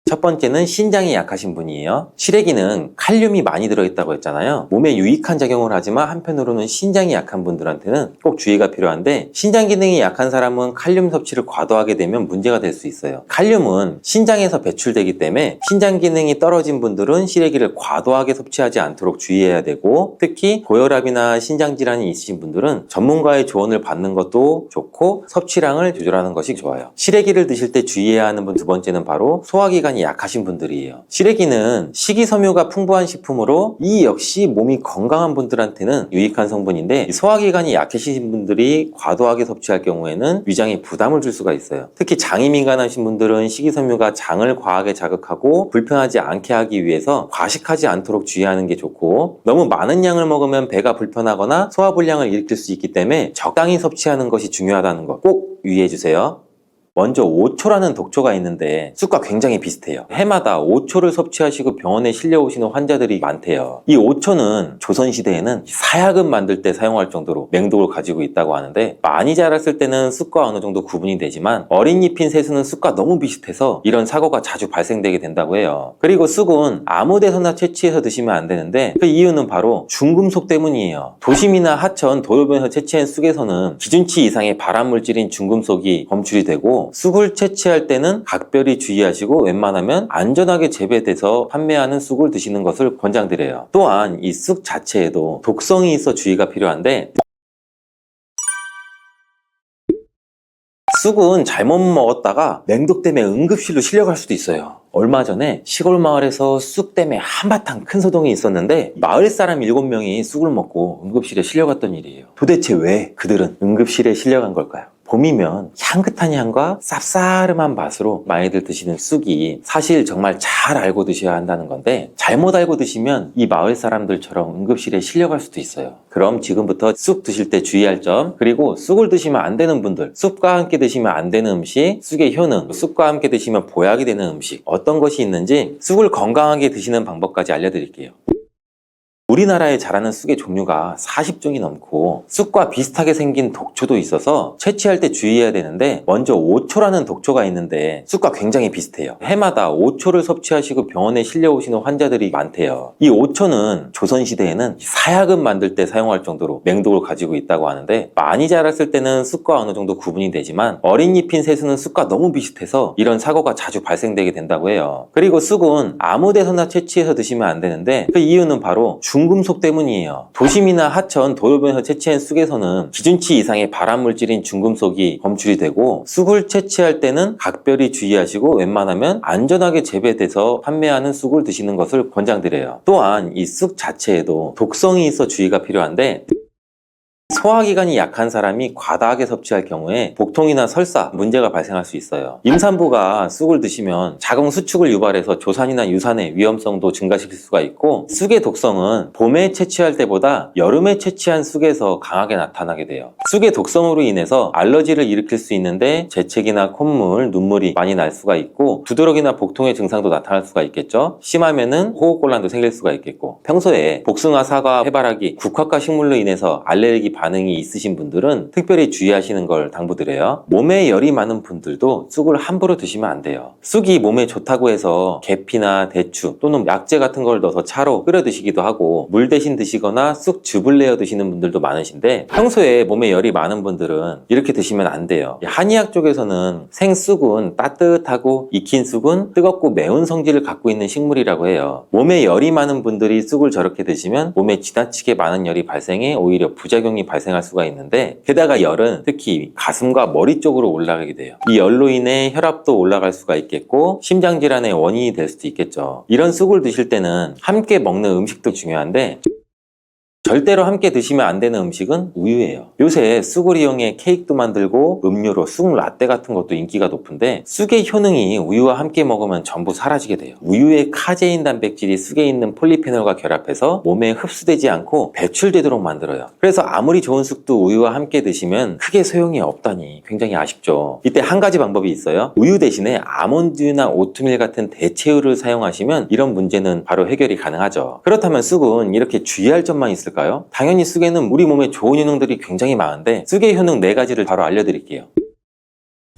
첫 번째는 신장이 약하신 분이에요. 시래기는 칼륨이 많이 들어있다고 했잖아요. 몸에 유익한 작용을 하지만 한편으로는 신장이 약한 분들한테는 꼭 주의가 필요한데, 신장 기능이 약한 사람은 칼륨 섭취를 과도하게 되면 문제가 될 수 있어요. 칼륨은 신장에서 배출되기 때문에 신장 기능이 떨어진 분들은 시래기를 과도하게 섭취하지 않도록 주의해야 되고, 특히 고혈압이나 신장 질환이 있으신 분들은 전문가의 조언을 받는 것도 좋고 섭취량을 조절하는 것이 좋아요. 시래기를 드실 때 주의해야 하는 분 두 번째는 바로 소화기관이 약하신 분들이에요. 시래기는 식이섬유가 풍부한 식품으로 이 역시 몸이 건강한 분들한테는 유익한 성분인데, 소화기관이 약해지신 분들이 과도하게 섭취할 경우에는 위장에 부담을 줄 수가 있어요. 특히 장이 민감하신 분들은 식이섬유가 장을 과하게 자극하고 불편하지 않게 하기 위해서 과식하지 않도록 주의하는 게 좋고, 너무 많은 양을 먹으면 배가 불편하거나 소화불량을 일으킬 수 있기 때문에 적당히 섭취하는 것이 중요하다는 거 꼭 유의해 주세요. 먼저 오초라는 독초가 있는데 쑥과 굉장히 비슷해요. 해마다 오초를 섭취하시고 병원에 실려오시는 환자들이 많대요. 이 오초는 조선시대에는 사약을 만들 때 사용할 정도로 맹독을 가지고 있다고 하는데, 많이 자랐을 때는 쑥과 어느 정도 구분이 되지만 어린 잎인 새순은 쑥과 너무 비슷해서 이런 사고가 자주 발생되게 된다고 해요. 그리고 쑥은 아무 데서나 채취해서 드시면 안 되는데, 그 이유는 바로 중금속 때문이에요. 도심이나 하천, 도로변에서 채취한 쑥에서는 기준치 이상의 발암물질인 중금속이 검출이 되고, 쑥을 채취할 때는 각별히 주의하시고 웬만하면 안전하게 재배돼서 판매하는 쑥을 드시는 것을 권장드려요. 또한 이 쑥 자체에도 독성이 있어 주의가 필요한데, 쑥은 잘못 먹었다가 맹독 때문에 응급실로 실려갈 수도 있어요. 얼마 전에 시골 마을에서 쑥 때문에 한바탕 큰 소동이 있었는데 마을 사람 7명이 쑥을 먹고 응급실에 실려갔던 일이에요. 도대체 왜 그들은 응급실에 실려간 걸까요? 봄이면 향긋한 향과 쌉싸름한 맛으로 많이들 드시는 쑥이 사실 정말 잘 알고 드셔야 한다는 건데 잘못 알고 드시면 이 마을 사람들처럼 응급실에 실려갈 수도 있어요. 그럼 지금부터 쑥 드실 때 주의할 점, 그리고 쑥을 드시면 안 되는 분들, 쑥과 함께 드시면 안 되는 음식, 쑥의 효능, 쑥과 함께 드시면 보약이 되는 음식 어떤 것이 있는지 쑥을 건강하게 드시는 방법까지 알려드릴게요. 우리나라에 자라는 쑥의 종류가 40종이 넘고 쑥과 비슷하게 생긴 독초도 있어서 채취할 때 주의해야 되는데 먼저 오초라는 독초가 있는데 쑥과 굉장히 비슷해요. 해마다 오초를 섭취하시고 병원에 실려오시는 환자들이 많대요. 이 오초는 조선시대에는 사약을 만들 때 사용할 정도로 맹독을 가지고 있다고 하는데 많이 자랐을 때는 쑥과 어느 정도 구분이 되지만 어린 잎인 새순은 쑥과 너무 비슷해서 이런 사고가 자주 발생되게 된다고 해요. 그리고 쑥은 아무 데서나 채취해서 드시면 안 되는데 그 이유는 바로 중금속 때문이에요. 도심이나 하천, 도로변에서 채취한 쑥에서는 기준치 이상의 발암물질인 중금속이 검출이 되고 쑥을 채취할 때는 각별히 주의하시고 웬만하면 안전하게 재배돼서 판매하는 쑥을 드시는 것을 권장드려요. 또한 이 쑥 자체에도 독성이 있어 주의가 필요한데 소화기관이 약한 사람이 과다하게 섭취할 경우에 복통이나 설사, 문제가 발생할 수 있어요. 임산부가 쑥을 드시면 자궁 수축을 유발해서 조산이나 유산의 위험성도 증가시킬 수가 있고 쑥의 독성은 봄에 채취할 때보다 여름에 채취한 쑥에서 강하게 나타나게 돼요. 쑥의 독성으로 인해서 알러지를 일으킬 수 있는데 재채기나 콧물, 눈물이 많이 날 수가 있고 두드러기나 복통의 증상도 나타날 수가 있겠죠. 심하면은 호흡곤란도 생길 수가 있겠고 평소에 복숭아, 사과, 해바라기, 국화과 식물로 인해서 알레르기 반응이 있으신 분들은 특별히 주의하시는 걸 당부드려요. 몸에 열이 많은 분들도 쑥을 함부로 드시면 안 돼요. 쑥이 몸에 좋다고 해서 계피나 대추 또는 약재 같은 걸 넣어서 차로 끓여 드시기도 하고 물 대신 드시거나 쑥즙을 내어 드시는 분들도 많으신데 평소에 몸에 열이 많은 분들은 이렇게 드시면 안 돼요. 한의학 쪽에서는 생쑥은 따뜻하고 익힌 쑥은 뜨겁고 매운 성질을 갖고 있는 식물이라고 해요. 몸에 열이 많은 분들이 쑥을 저렇게 드시면 몸에 지나치게 많은 열이 발생해 오히려 부작용이 발생할 수가 있는데 게다가 열은 특히 가슴과 머리 쪽으로 올라가게 돼요. 이 열로 인해 혈압도 올라갈 수가 있겠고 심장질환의 원인이 될 수도 있겠죠. 이런 쑥을 드실 때는 함께 먹는 음식도 중요한데 절대로 함께 드시면 안 되는 음식은 우유예요. 요새 쑥을 이용해 케이크도 만들고 음료로 쑥 라떼 같은 것도 인기가 높은데 쑥의 효능이 우유와 함께 먹으면 전부 사라지게 돼요. 우유의 카제인 단백질이 쑥에 있는 폴리페놀과 결합해서 몸에 흡수되지 않고 배출되도록 만들어요. 그래서 아무리 좋은 쑥도 우유와 함께 드시면 크게 소용이 없다니 굉장히 아쉽죠. 이때 한 가지 방법이 있어요. 우유 대신에 아몬드유나 오트밀 같은 대체우를 사용하시면 이런 문제는 바로 해결이 가능하죠. 그렇다면 쑥은 이렇게 주의할 점만 있을까요? 당연히 쑥에는 우리 몸에 좋은 효능들이 굉장히 많은데 쑥의 효능 4가지를 바로 알려드릴게요.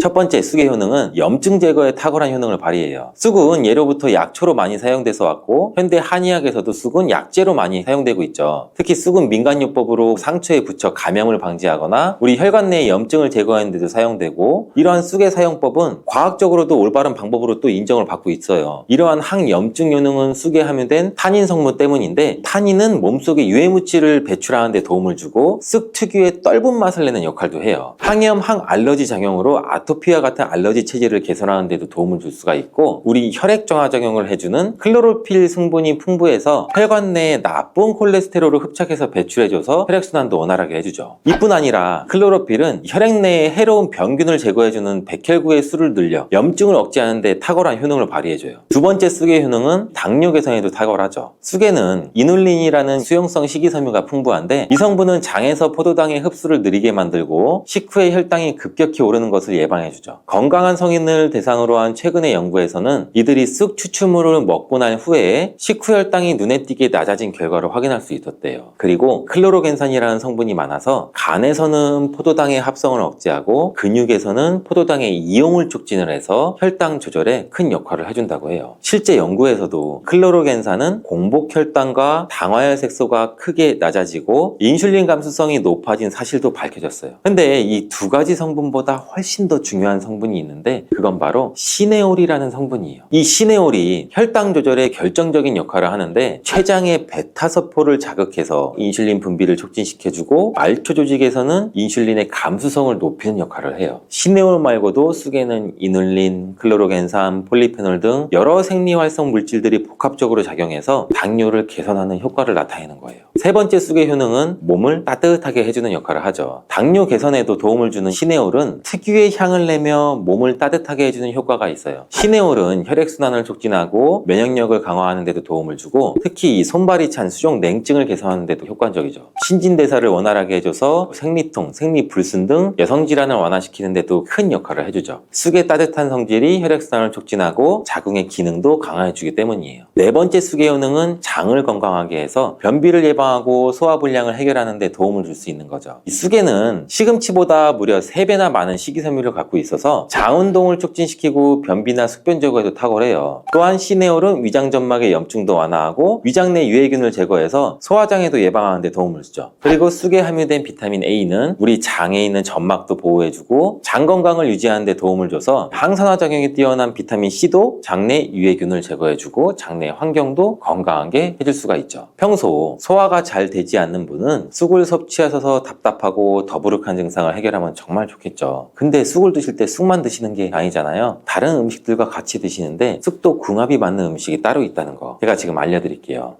첫 번째 쑥의 효능은 염증 제거에 탁월한 효능을 발휘해요. 쑥은 예로부터 약초로 많이 사용돼서 왔고 현대 한의학에서도 쑥은 약재로 많이 사용되고 있죠. 특히 쑥은 민간요법으로 상처에 붙여 감염을 방지하거나 우리 혈관 내의 염증을 제거하는 데도 사용되고 이러한 쑥의 사용법은 과학적으로도 올바른 방법으로 또 인정을 받고 있어요. 이러한 항염증 효능은 쑥에 함유된 타닌 성분 때문인데 타닌은 몸속에 유해물질을 배출하는 데 도움을 주고 쑥 특유의 떫은 맛을 내는 역할도 해요. 항염, 항알러지 작용으로 아토피와 같은 알러지 체질을 개선하는 데도 도움을 줄 수가 있고 우리 혈액 정화 작용을 해주는 클로로필 성분이 풍부해서 혈관 내에 나쁜 콜레스테롤을 흡착해서 배출해줘서 혈액순환도 원활하게 해주죠. 이뿐 아니라 클로로필은 혈액 내에 해로운 병균을 제거해주는 백혈구의 수를 늘려 염증을 억제하는 데 탁월한 효능을 발휘해줘요. 두 번째 쑥의 효능은 당뇨 개선에도 탁월하죠. 쑥에는 이눌린이라는 수용성 식이섬유가 풍부한데 이 성분은 장에서 포도당의 흡수를 느리게 만들고 식후에 혈당이 급격히 오르는 것을 예방해주죠. 건강한 성인을 대상으로 한 최근의 연구에서는 이들이 쑥 추출물을 먹고 난 후에 식후 혈당이 눈에 띄게 낮아진 결과를 확인할 수 있었대요. 그리고 클로로겐산이라는 성분이 많아서 간에서는 포도당의 합성을 억제하고 근육에서는 포도당의 이용을 촉진을 해서 혈당 조절에 큰 역할을 해준다고 해요. 실제 연구에서도 클로로겐산은 공복 혈당과 당화혈 색소가 크게 낮아지고 인슐린 감수성이 높아진 사실도 밝혀졌어요. 근데 이 두 가지 성분보다 훨씬 더 중요한 성분이 있는데 그건 바로 시네올이라는 성분이에요. 이 시네올이 혈당 조절에 결정적인 역할을 하는데 췌장의 베타서포를 자극해서 인슐린 분비를 촉진시켜주고 말초 조직에서는 인슐린의 감수성을 높이는 역할을 해요. 시네올 말고도 쑥에는 이눌린, 클로로겐산, 폴리페놀 등 여러 생리활성 물질들이 복합적으로 작용해서 당뇨를 개선하는 효과를 나타내는 거예요. 세 번째 쑥의 효능은 몸을 따뜻하게 해주는 역할을 하죠. 당뇨 개선에도 도움을 주는 시네올은 특유의 향을 내며 몸을 따뜻하게 해주는 효과가 있어요. 시네올은 혈액순환을 촉진하고 면역력을 강화하는 데도 도움을 주고 특히 이 손발이 찬 수족 냉증을 개선하는 데도 효과적이죠. 신진대사를 원활하게 해줘서 생리통, 생리불순 등 여성질환을 완화시키는 데도 큰 역할을 해주죠. 쑥의 따뜻한 성질이 혈액순환을 촉진하고 자궁의 기능도 강화해주기 때문이에요. 네 번째 쑥의 효능은 장을 건강하게 해서 변비를 예방하고 소화불량을 해결하는 데 도움을 줄 수 있는 거죠. 이 쑥에는 시금치보다 무려 3배나 많은 식이섬유를 갖고 있어서 장운동을 촉진시키고 변비나 숙변 제거에도 탁월해요. 또한 시네올은 위장점막의 염증도 완화하고 위장 내 유해균을 제거해서 소화장애도 예방하는 데 도움을 주죠. 그리고 쑥에 함유된 비타민 A는 우리 장에 있는 점막도 보호해주고 장 건강을 유지하는 데 도움을 줘서 항산화 작용이 뛰어난 비타민 C도 장내 유해균을 제거해주고 장내 환경도 건강하게 해줄 수가 있죠. 평소 소화가 잘 되지 않는 분은 쑥을 섭취하셔서 답답하고 더부룩한 증상을 해결하면 정말 좋겠죠. 근데 쑥을 드실 때 쑥만 드시는 게 아니잖아요. 다른 음식들과 같이 드시는데 쑥도 궁합이 맞는 음식이 따로 있다는 거 제가 지금 알려드릴게요.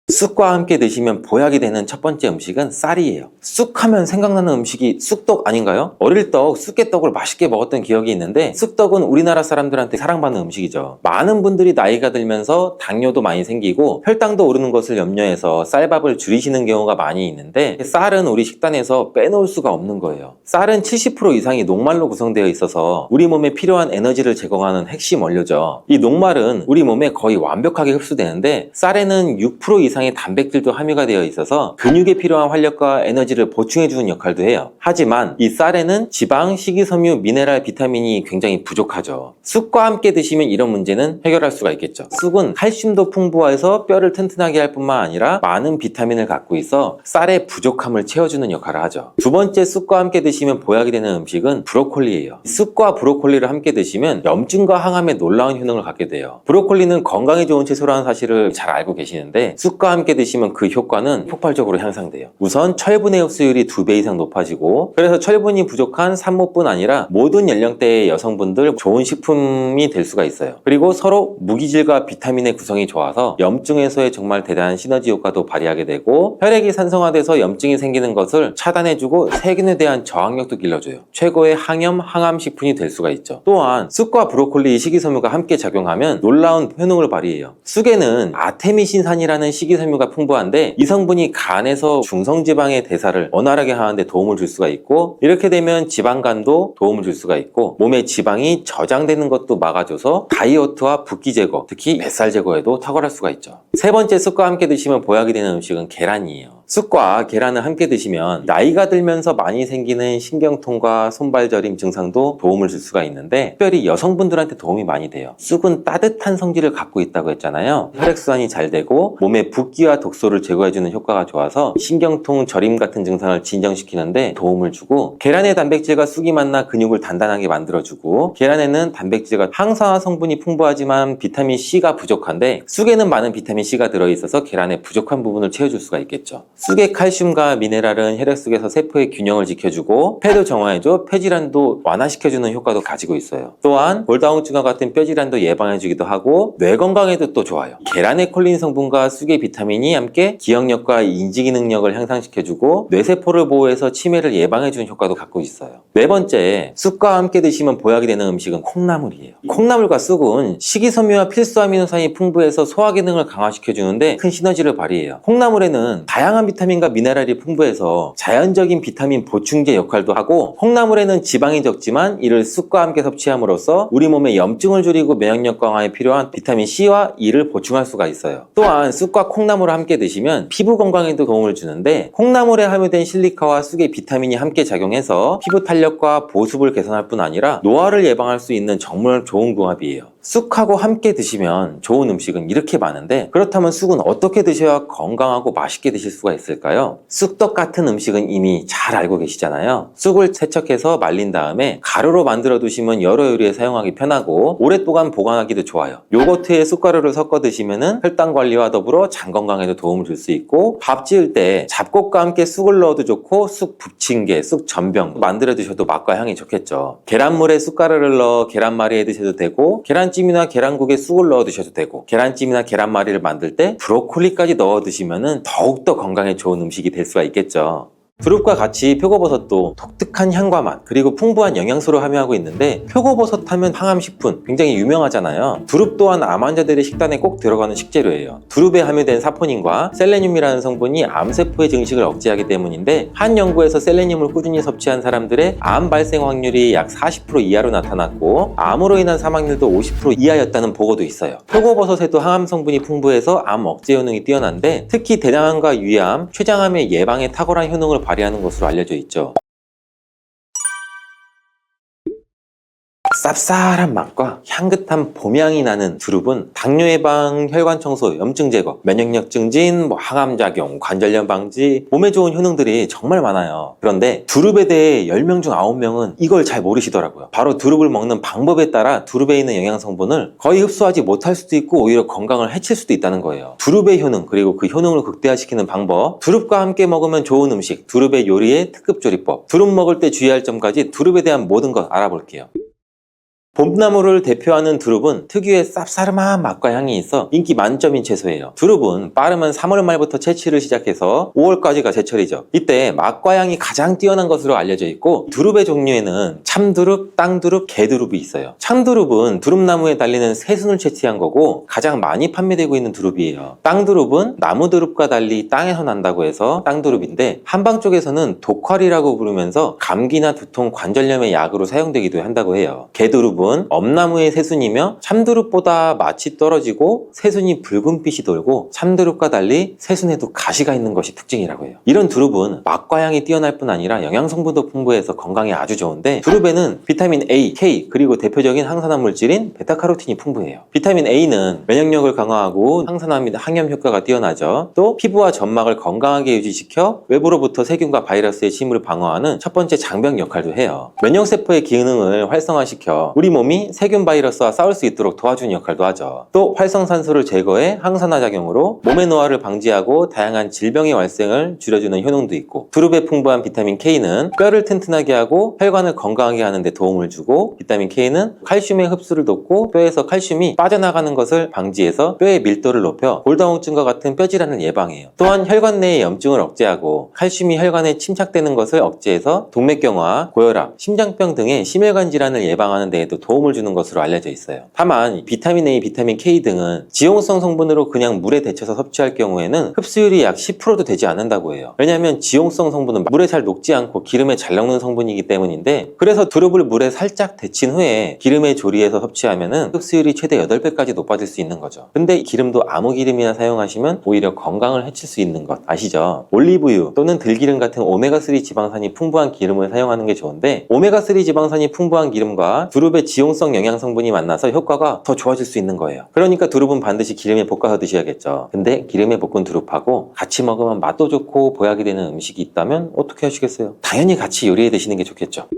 쑥과 함께 드시면 보약이 되는 첫 번째 음식은 쌀이에요. 쑥하면 생각나는 음식이 쑥떡 아닌가요? 어릴 적 쑥개떡을 맛있게 먹었던 기억이 있는데 쑥떡은 우리나라 사람들한테 사랑받는 음식이죠. 많은 분들이 나이가 들면서 당뇨도 많이 생기고 혈당도 오르는 것을 염려해서 쌀밥을 줄이시는 경우가 많이 있는데 쌀은 우리 식단에서 빼놓을 수가 없는 거예요. 쌀은 70% 이상이 녹말로 구성되어 있어서 우리 몸에 필요한 에너지를 제공하는 핵심 원료죠. 이 녹말은 우리 몸에 거의 완벽하게 흡수되는데 쌀에는 6% 이상의 단백질도 함유가 되어 있어서 근육에 필요한 활력과 에너지를 보충해주는 역할도 해요. 하지만 이 쌀에는 지방, 식이섬유, 미네랄, 비타민이 굉장히 부족하죠. 쑥과 함께 드시면 이런 문제는 해결할 수가 있겠죠. 쑥은 칼슘도 풍부해서 뼈를 튼튼하게 할 뿐만 아니라 많은 비타민을 갖고 있어 쌀의 부족함을 채워주는 역할을 하죠. 두 번째 쑥과 함께 드시면 보약이 되는 음식은 브로콜리예요. 쑥과 브로콜리를 함께 드시면 염증과 항암에 놀라운 효능을 갖게 돼요. 브로콜리는 건강에 좋은 채소라는 사실을 잘 알고 계시는데 쑥과 함께 드시면 그 효과는 폭발적으로 향상돼요. 우선 철분의 흡수율이 2배 이상 높아지고 그래서 철분이 부족한 산모뿐 아니라 모든 연령대의 여성분들 좋은 식품이 될 수가 있어요. 그리고 서로 무기질과 비타민의 구성이 좋아서 염증 해소에 정말 대단한 시너지 효과도 발휘하게 되고 혈액이 산성화돼서 염증이 생기는 것을 차단해주고 세균에 대한 저항력도 길러줘요. 최고의 항염, 항암 식품이 될 수가 있죠. 또한 쑥과 브로콜리, 식이섬유가 함께 작용하면 놀라운 효능을 발휘해요. 쑥에는 아테미신산이라는 식이섬유가 풍부한데 이 성분이 간에서 중성지방의 대사를 원활하게 하는데 도움을 줄 수가 있고 이렇게 되면 지방간도 도움을 줄 수가 있고 몸에 지방이 저장되는 것도 막아줘서 다이어트와 붓기 제거, 특히 뱃살 제거에도 탁월할 수가 있죠. 세 번째 쑥과 함께 드시면 보약이 되는 음식은 계란이에요. 쑥과 계란을 함께 드시면 나이가 들면서 많이 생기는 신경통과 손발 저림 증상도 도움을 줄 수가 있는데 특별히 여성분들한테 도움이 많이 돼요. 쑥은 따뜻한 성질을 갖고 있다고 했잖아요. 혈액순환이 잘 되고 몸에 붓기와 독소를 제거해주는 효과가 좋아서 신경통, 저림 같은 증상을 진정시키는데 도움을 주고 계란의 단백질과 쑥이 만나 근육을 단단하게 만들어주고 계란에는 단백질과 항산화 성분이 풍부하지만 비타민 C가 부족한데 쑥에는 많은 비타민 C가 들어있어서 계란의 부족한 부분을 채워줄 수가 있겠죠. 쑥의 칼슘과 미네랄은 혈액 속에서 세포의 균형을 지켜주고 폐도 정화해줘 폐질환도 완화시켜주는 효과도 가지고 있어요. 또한 골다공증과 같은 뼈질환도 예방해주기도 하고 뇌 건강에도 또 좋아요. 계란의 콜린 성분과 쑥의 비타민이 함께 기억력과 인지 기능력을 향상시켜주고 뇌세포를 보호해서 치매를 예방해주는 효과도 갖고 있어요. 네 번째, 쑥과 함께 드시면 보약이 되는 음식은 콩나물이에요. 콩나물과 쑥은 식이섬유와 필수 아미노산이 풍부해서 소화 기능을 강화시켜주는데 큰 시너지를 발휘해요. 콩나물에는 다양한 비타민과 미네랄이 풍부해서 자연적인 비타민 보충제 역할도 하고 콩나물에는 지방이 적지만 이를 쑥과 함께 섭취함으로써 우리 몸의 염증을 줄이고 면역력 강화에 필요한 비타민 C와 E를 보충할 수가 있어요. 또한 쑥과 콩나물을 함께 드시면 피부 건강에도 도움을 주는데 콩나물에 함유된 실리카와 쑥의 비타민이 함께 작용해서 피부 탄력과 보습을 개선할 뿐 아니라 노화를 예방할 수 있는 정말 좋은 궁합이에요. 쑥하고 함께 드시면 좋은 음식은 이렇게 많은데, 그렇다면 쑥은 어떻게 드셔야 건강하고 맛있게 드실 수가 있을까요? 쑥떡 같은 음식은 이미 잘 알고 계시잖아요. 쑥을 세척해서 말린 다음에 가루로 만들어 두시면 여러 요리에 사용하기 편하고 오랫동안 보관하기도 좋아요. 요거트에 쑥가루를 섞어 드시면 혈당 관리와 더불어 장 건강에도 도움을 줄 수 있고, 밥 지을 때 잡곡과 함께 쑥을 넣어도 좋고 쑥 부침개, 쑥 전병 만들어 드셔도 맛과 향이 좋겠죠. 계란물에 쑥가루를 넣어 계란말이 해 드셔도 되고, 계란찜이나 계란국에 쑥을 넣어 드셔도 되고, 계란찜이나 계란말이를 만들 때 브로콜리까지 넣어 드시면 더욱더 건강에 좋은 음식이 될 수가 있겠죠. 두릅과 같이 표고버섯도 독특한 향과 맛, 그리고 풍부한 영양소를 함유하고 있는데, 표고버섯 하면 항암식품 굉장히 유명하잖아요. 두릅 또한 암 환자들의 식단에 꼭 들어가는 식재료예요. 두릅에 함유된 사포닌과 셀레늄이라는 성분이 암세포의 증식을 억제하기 때문인데, 한 연구에서 셀레늄을 꾸준히 섭취한 사람들의 암 발생 확률이 약 40% 이하로 나타났고, 암으로 인한 사망률도 50% 이하였다는 보고도 있어요. 표고버섯에도 항암 성분이 풍부해서 암 억제 효능이 뛰어난데, 특히 대장암과 위암, 췌장암의 예방에 탁월한 효능을 발휘하는 것으로 알려져 있죠. 쌉쌀한 맛과 향긋한 봄향이 나는 두릅은 당뇨 예방, 혈관 청소, 염증 제거, 면역력 증진, 항암 작용, 관절염 방지, 몸에 좋은 효능들이 정말 많아요. 그런데 두릅에 대해 10명 중 9명은 이걸 잘 모르시더라고요. 바로 두릅을 먹는 방법에 따라 두릅에 있는 영양 성분을 거의 흡수하지 못할 수도 있고 오히려 건강을 해칠 수도 있다는 거예요. 두릅의 효능, 그리고 그 효능을 극대화시키는 방법, 두릅과 함께 먹으면 좋은 음식, 두릅의 요리의 특급 조리법, 두릅 먹을 때 주의할 점까지 두릅에 대한 모든 것 알아볼게요. 봄나무를 대표하는 두릅은 특유의 쌉싸름한 맛과 향이 있어 인기 만점인 채소예요. 두릅은 빠르면 3월 말부터 채취를 시작해서 5월까지가 제철이죠. 이때 맛과 향이 가장 뛰어난 것으로 알려져 있고, 두릅의 종류에는 참두릅, 땅두릅, 개두릅이 있어요. 참두릅은 두릅나무에 달리는 새순을 채취한 거고 가장 많이 판매되고 있는 두릅이에요. 땅두릅은 나무두릅과 달리 땅에서 난다고 해서 땅두릅인데, 한방 쪽에서는 독활이라고 부르면서 감기나 두통, 관절염의 약으로 사용되기도 한다고 해요. 개두릅은 엄나무의 새순이며 참두릅보다 맛이 떨어지고 새순이 붉은빛이 돌고, 참두릅과 달리 새순에도 가시가 있는 것이 특징이라고 해요. 이런 두릅은 맛과 향이 뛰어날 뿐 아니라 영양 성분도 풍부해서 건강에 아주 좋은데, 두릅에는 비타민 A, K, 그리고 대표적인 항산화 물질인 베타카로틴이 풍부해요. 비타민 A는 면역력을 강화하고 항산화 및 항염 효과가 뛰어나죠. 또 피부와 점막을 건강하게 유지시켜 외부로부터 세균과 바이러스의 침입을 방어하는 첫 번째 장벽 역할도 해요. 면역세포의 기능을 활성화시켜 우리 몸이 세균 바이러스와 싸울 수 있도록 도와주는 역할도 하죠. 또 활성산소를 제거해 항산화 작용으로 몸의 노화를 방지하고 다양한 질병의 발생을 줄여주는 효능도 있고, 두릅에 풍부한 비타민 K는 뼈를 튼튼하게 하고 혈관을 건강하게 하는 데 도움을 주고, 비타민 K는 칼슘의 흡수를 돕고 뼈에서 칼슘이 빠져나가는 것을 방지해서 뼈의 밀도를 높여 골다공증과 같은 뼈질환을 예방해요. 또한 혈관 내의 염증을 억제하고 칼슘이 혈관에 침착되는 것을 억제해서 동맥경화, 고혈압, 심장병 등의 심혈관 질환을 예방하는 데에도 도움을 주는 것으로 알려져 있어요. 다만 비타민 A, 비타민 K 등은 지용성 성분으로 그냥 물에 데쳐서 섭취할 경우에는 흡수율이 약 10%도 되지 않는다고 해요. 왜냐하면 지용성 성분은 물에 잘 녹지 않고 기름에 잘 녹는 성분이기 때문인데, 그래서 두릅을 물에 살짝 데친 후에 기름에 조리해서 섭취하면 흡수율이 최대 8배까지 높아질 수 있는 거죠. 근데 기름도 아무 기름이나 사용하시면 오히려 건강을 해칠 수 있는 것 아시죠? 올리브유 또는 들기름 같은 오메가3 지방산이 풍부한 기름을 사용하는 게 좋은데, 오메가3 지방산이 풍부한 기름과 두릅의 지용성 영양 성분이 만나서 효과가 더 좋아질 수 있는 거예요. 그러니까 두릅은 반드시 기름에 볶아서 드셔야겠죠. 근데 기름에 볶은 두릅하고 같이 먹으면 맛도 좋고 보약이 되는 음식이 있다면 어떻게 하시겠어요? 당연히 같이 요리해 드시는 게 좋겠죠.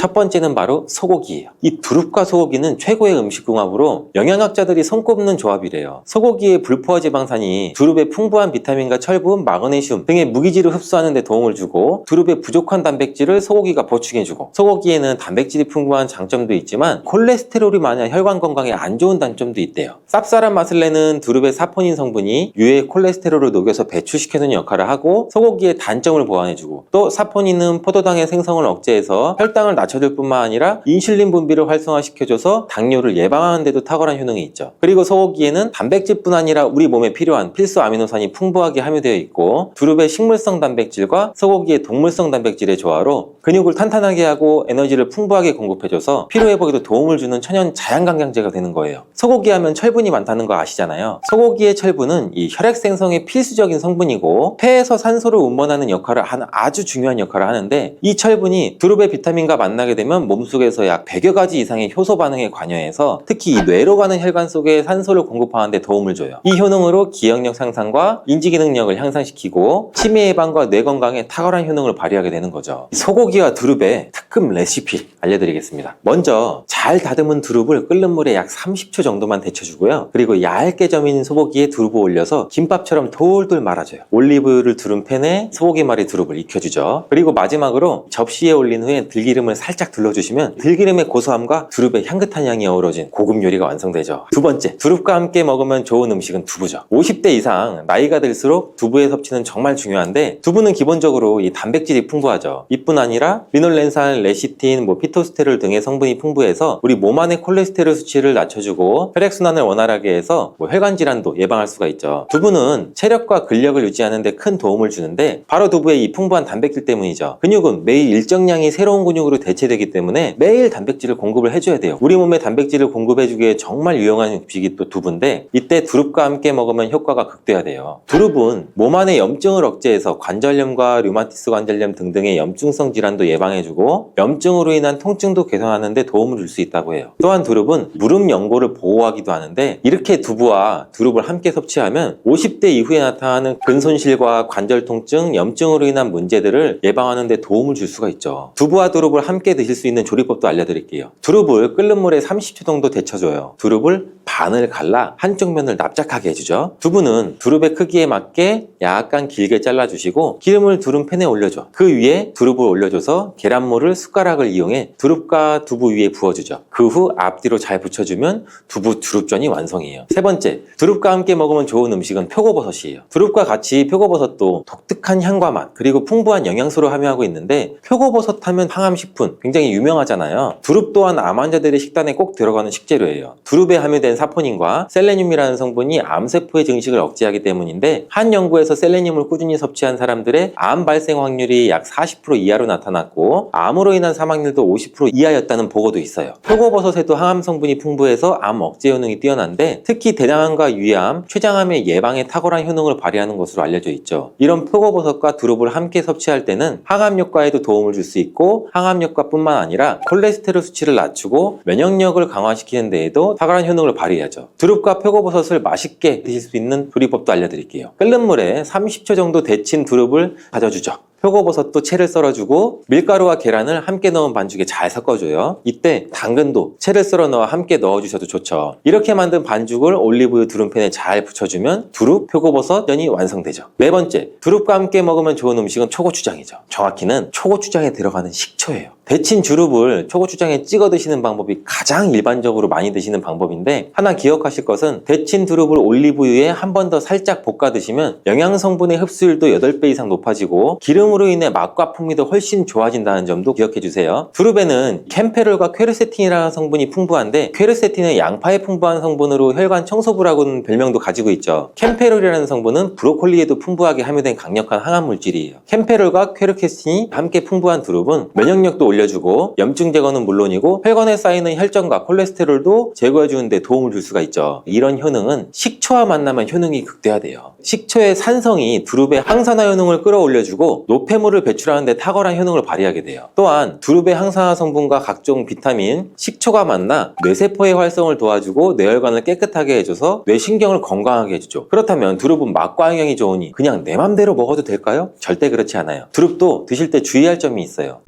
첫 번째는 바로 소고기예요. 이 두릅과 소고기는 최고의 음식궁합으로 영양학자들이 손꼽는 조합이래요. 소고기의 불포화 지방산이 두릅의 풍부한 비타민과 철분, 마그네슘 등의 무기질을 흡수하는 데 도움을 주고, 두릅의 부족한 단백질을 소고기가 보충해주고, 소고기에는 단백질이 풍부한 장점도 있지만 콜레스테롤이 많아 혈관 건강에 안 좋은 단점도 있대요. 쌉쌀한 맛을 내는 두릅의 사포닌 성분이 유해 콜레스테롤을 녹여서 배출시켜주는 역할을 하고, 소고기의 단점을 보완해주고, 또 사포닌은 포도당의 생성을 억제해서 혈당을 낮춰줄 뿐만 아니라 인슐린 분비를 활성화시켜줘서 당뇨를 예방하는 데도 탁월한 효능이 있죠. 그리고 소고기에는 단백질뿐 아니라 우리 몸에 필요한 필수 아미노산이 풍부하게 함유되어 있고, 두릅의 식물성 단백질과 소고기의 동물성 단백질의 조화로 근육을 탄탄하게 하고 에너지를 풍부하게 공급해줘서 피로회복에도 도움을 주는 천연 자양강장제가 되는 거예요. 소고기 하면 철분이 많다는 거 아시잖아요. 소고기의 철분은 이 혈액 생성에 필수적인 성분이고 폐에서 산소를 운반하는 역할을 하는 아주 중요한 역할을 하는데, 이 철분이 두릅의 비타민과 만나 만나게 되면 몸속에서 약 100여 가지 이상의 효소 반응에 관여해서 특히 이 뇌로 가는 혈관 속에 산소를 공급하는 데 도움을 줘요. 이 효능으로 기억력 상상과 인지기능력을 향상시키고 치매 예방과 뇌 건강에 탁월한 효능을 발휘하게 되는 거죠. 소고기와 두릅의 특급 레시피 알려드리겠습니다. 먼저 잘 다듬은 두릅을 끓는 물에 약 30초 정도만 데쳐주고요. 그리고 얇게 저민 소고기에 두릅을 올려서 김밥처럼 돌돌 말아줘요. 올리브유를 두른 팬에 소고기 말이 두릅을 익혀주죠. 그리고 마지막으로 접시에 올린 후에 들기름을 살짝 둘러주시면 들기름의 고소함과 두릅의 향긋한 향이 어우러진 고급 요리가 완성되죠. 두 번째, 두릅과 함께 먹으면 좋은 음식은 두부죠. 50대 이상 나이가 들수록 두부의 섭취는 정말 중요한데 두부는 기본적으로 이 단백질이 풍부하죠. 이뿐 아니라 리놀렌산, 레시틴, 피토스테롤 등의 성분이 풍부해서 우리 몸 안의 콜레스테롤 수치를 낮춰주고 혈액순환을 원활하게 해서 혈관 질환도 예방할 수가 있죠. 두부는 체력과 근력을 유지하는 데 큰 도움을 주는데 바로 두부의 이 풍부한 단백질 때문이죠. 근육은 매일 일정량이 새로운 근육으로 대체되기 때문에 매일 단백질을 공급을 해줘야 돼요. 우리 몸에 단백질을 공급해주기에 정말 유용한 음식이 또 두부인데 이때 두릅과 함께 먹으면 효과가 극대화돼요. 두릅은 몸 안의 염증을 억제해서 관절염과 류마티스 관절염 등등의 염증성 질환도 예방해주고 염증으로 인한 통증도 개선하는 데 도움을 줄 수 있다고 해요. 또한 두릅은 무릎 연골을 보호하기도 하는데 이렇게 두부와 두릅을 함께 섭취하면 50대 이후에 나타나는 근손실과 관절 통증, 염증으로 인한 문제들을 예방하는 데 도움을 줄 수가 있죠. 두부와 두릅을 함께 드실 수 있는 조리법도 알려드릴게요. 두릅을 끓는 물에 30초 정도 데쳐줘요. 두릅을 반을 갈라 한쪽 면을 납작하게 해주죠. 두부는 두릅의 크기에 맞게 약간 길게 잘라주시고 기름을 두른 팬에 올려줘. 그 위에 두릅을 올려줘서 계란물을 숟가락을 이용해 두릅과 두부 위에 부어주죠. 그 후 앞뒤로 잘 붙여주면 두부 두릅전이 완성이에요. 세 번째, 두릅과 함께 먹으면 좋은 음식은 표고버섯이에요. 두릅과 같이 표고버섯도 독특한 향과 맛 그리고 풍부한 영양소를 함유하고 있는데 표고버섯 하면 항암식품 굉장히 유명하잖아요. 두릅 또한 암 환자들의 식단에 꼭 들어가는 식재료예요. 두릅에 함유된 사포닌과 셀레늄이라는 성분이 암세포의 증식을 억제하기 때문인데 한 연구에서 셀레늄을 꾸준히 섭취한 사람들의 암 발생 확률이 약 40% 이하로 나타났고 암으로 인한 사망률도 50% 이하였다는 보고도 있어요. 표고버섯에도 항암 성분이 풍부해서 암 억제 효능이 뛰어난데 특히 대장암과 위암, 췌장암의 예방에 탁월한 효능을 발휘하는 것으로 알려져 있죠. 이런 표고버섯과 두릅을 함께 섭취할 때는 항암 효과에도 도움을 줄 수 있고 항암 효과뿐만 아니라 콜레스테롤 수치를 낮추고 면역력을 강화시키는 데에도 탁월한 효능을 발휘하죠. 두릅과 표고버섯을 맛있게 드실 수 있는 조리법도 알려드릴게요. 끓는 물에 30초 정도 데친 두릅을 다져주죠. 표고버섯도 채를 썰어주고 밀가루와 계란을 함께 넣은 반죽에 잘 섞어줘요. 이때 당근도 채를 썰어 넣어 함께 넣어주셔도 좋죠. 이렇게 만든 반죽을 올리브유 두릅팬에 잘 붙여주면 두릅, 표고버섯 전이 완성되죠. 네 번째, 두릅과 함께 먹으면 좋은 음식은 초고추장이죠. 정확히는 초고추장에 들어가는 식초예요. 데친 두릅을 초고추장에 찍어 드시는 방법이 가장 일반적으로 많이 드시는 방법인데 하나 기억하실 것은 데친 두릅을 올리브유에 한 번 더 살짝 볶아 드시면 영양성분의 흡수율도 8배 이상 높아지고 기름으로 인해 맛과 풍미도 훨씬 좋아진다는 점도 기억해 주세요. 두릅에는 캠페롤과 퀘르세틴이라는 성분이 풍부한데 퀘르세틴은 양파에 풍부한 성분으로 혈관 청소부라고는 별명도 가지고 있죠. 캠페롤이라는 성분은 브로콜리에도 풍부하게 함유된 강력한 항암 물질이에요. 캠페롤과 퀘르세틴이 함께 풍부한 두릅은 면역력도 올려주고 염증 제거는 물론이고 혈관에 쌓이는 혈전과 콜레스테롤도 제거해주는 데 도움을 줄 수가 있죠. 이런 효능은 식초와 만나면 효능이 극대화돼요. 식초의 산성이 두릅의 항산화 효능을 끌어올려주고 노폐물을 배출하는 데 탁월한 효능을 발휘하게 돼요. 또한 두릅의 항산화 성분과 각종 비타민, 식초가 만나 뇌세포의 활성을 도와주고 뇌혈관을 깨끗하게 해줘서 뇌신경을 건강하게 해주죠. 그렇다면 두릅은 맛과 영양이 좋으니 그냥 내 맘대로 먹어도 될까요? 절대 그렇지 않아요. 두릅도 드실 때 주의할 점이 있어요.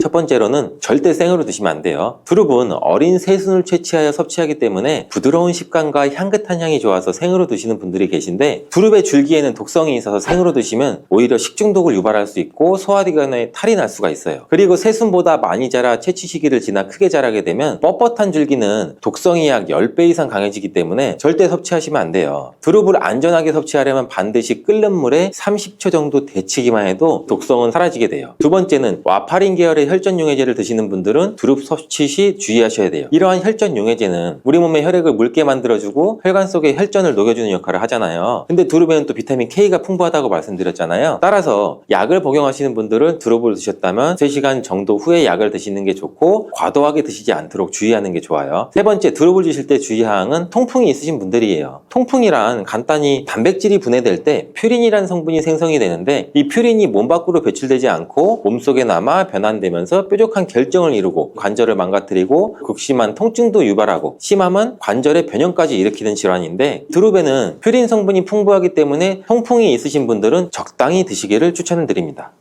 첫 번째로는 절대 생으로 드시면 안 돼요. 두릅은 어린 새순을 채취하여 섭취하기 때문에 부드러운 식감과 향긋한 향이 좋아서 생으로 드시는 분들이 계신데 두릅의 줄기에는 독성이 있어서 생으로 드시면 오히려 식중독을 유발할 수 있고 소화기관에 탈이 날 수가 있어요. 그리고 새순보다 많이 자라 채취 시기를 지나 크게 자라게 되면 뻣뻣한 줄기는 독성이 약 10배 이상 강해지기 때문에 절대 섭취하시면 안 돼요. 두릅을 안전하게 섭취하려면 반드시 끓는 물에 30초 정도 데치기만 해도 독성은 사라지게 돼요. 두 번째는 와파린 계열의 혈전 용해제를 드시는 분들은 두릅 섭취 시 주의하셔야 돼요. 이러한 혈전 용해제는 우리 몸의 혈액을 묽게 만들어주고 혈관 속에 혈전을 녹여주는 역할을 하잖아요. 근데 두릅에는 또 비타민 K가 풍부하다고 말씀드렸잖아요. 따라서 약을 복용하시는 분들은 두릅을 드셨다면 3시간 정도 후에 약을 드시는 게 좋고 과도하게 드시지 않도록 주의하는 게 좋아요. 세 번째, 두릅을 드실 때 주의사항은 통풍이 있으신 분들이에요. 통풍이란 간단히 단백질이 분해될 때 퓨린이라는 성분이 생성이 되는데 이 퓨린이 몸 밖으로 배출되지 않고 몸속에 남아 변환되면 되면서 뾰족한 결정을 이루고 관절을 망가뜨리고 극심한 통증도 유발하고 심하면 관절의 변형까지 일으키는 질환인데, 두릅에는 퓨린 성분이 풍부하기 때문에 통풍이 있으신 분들은 적당히 드시기를 추천드립니다.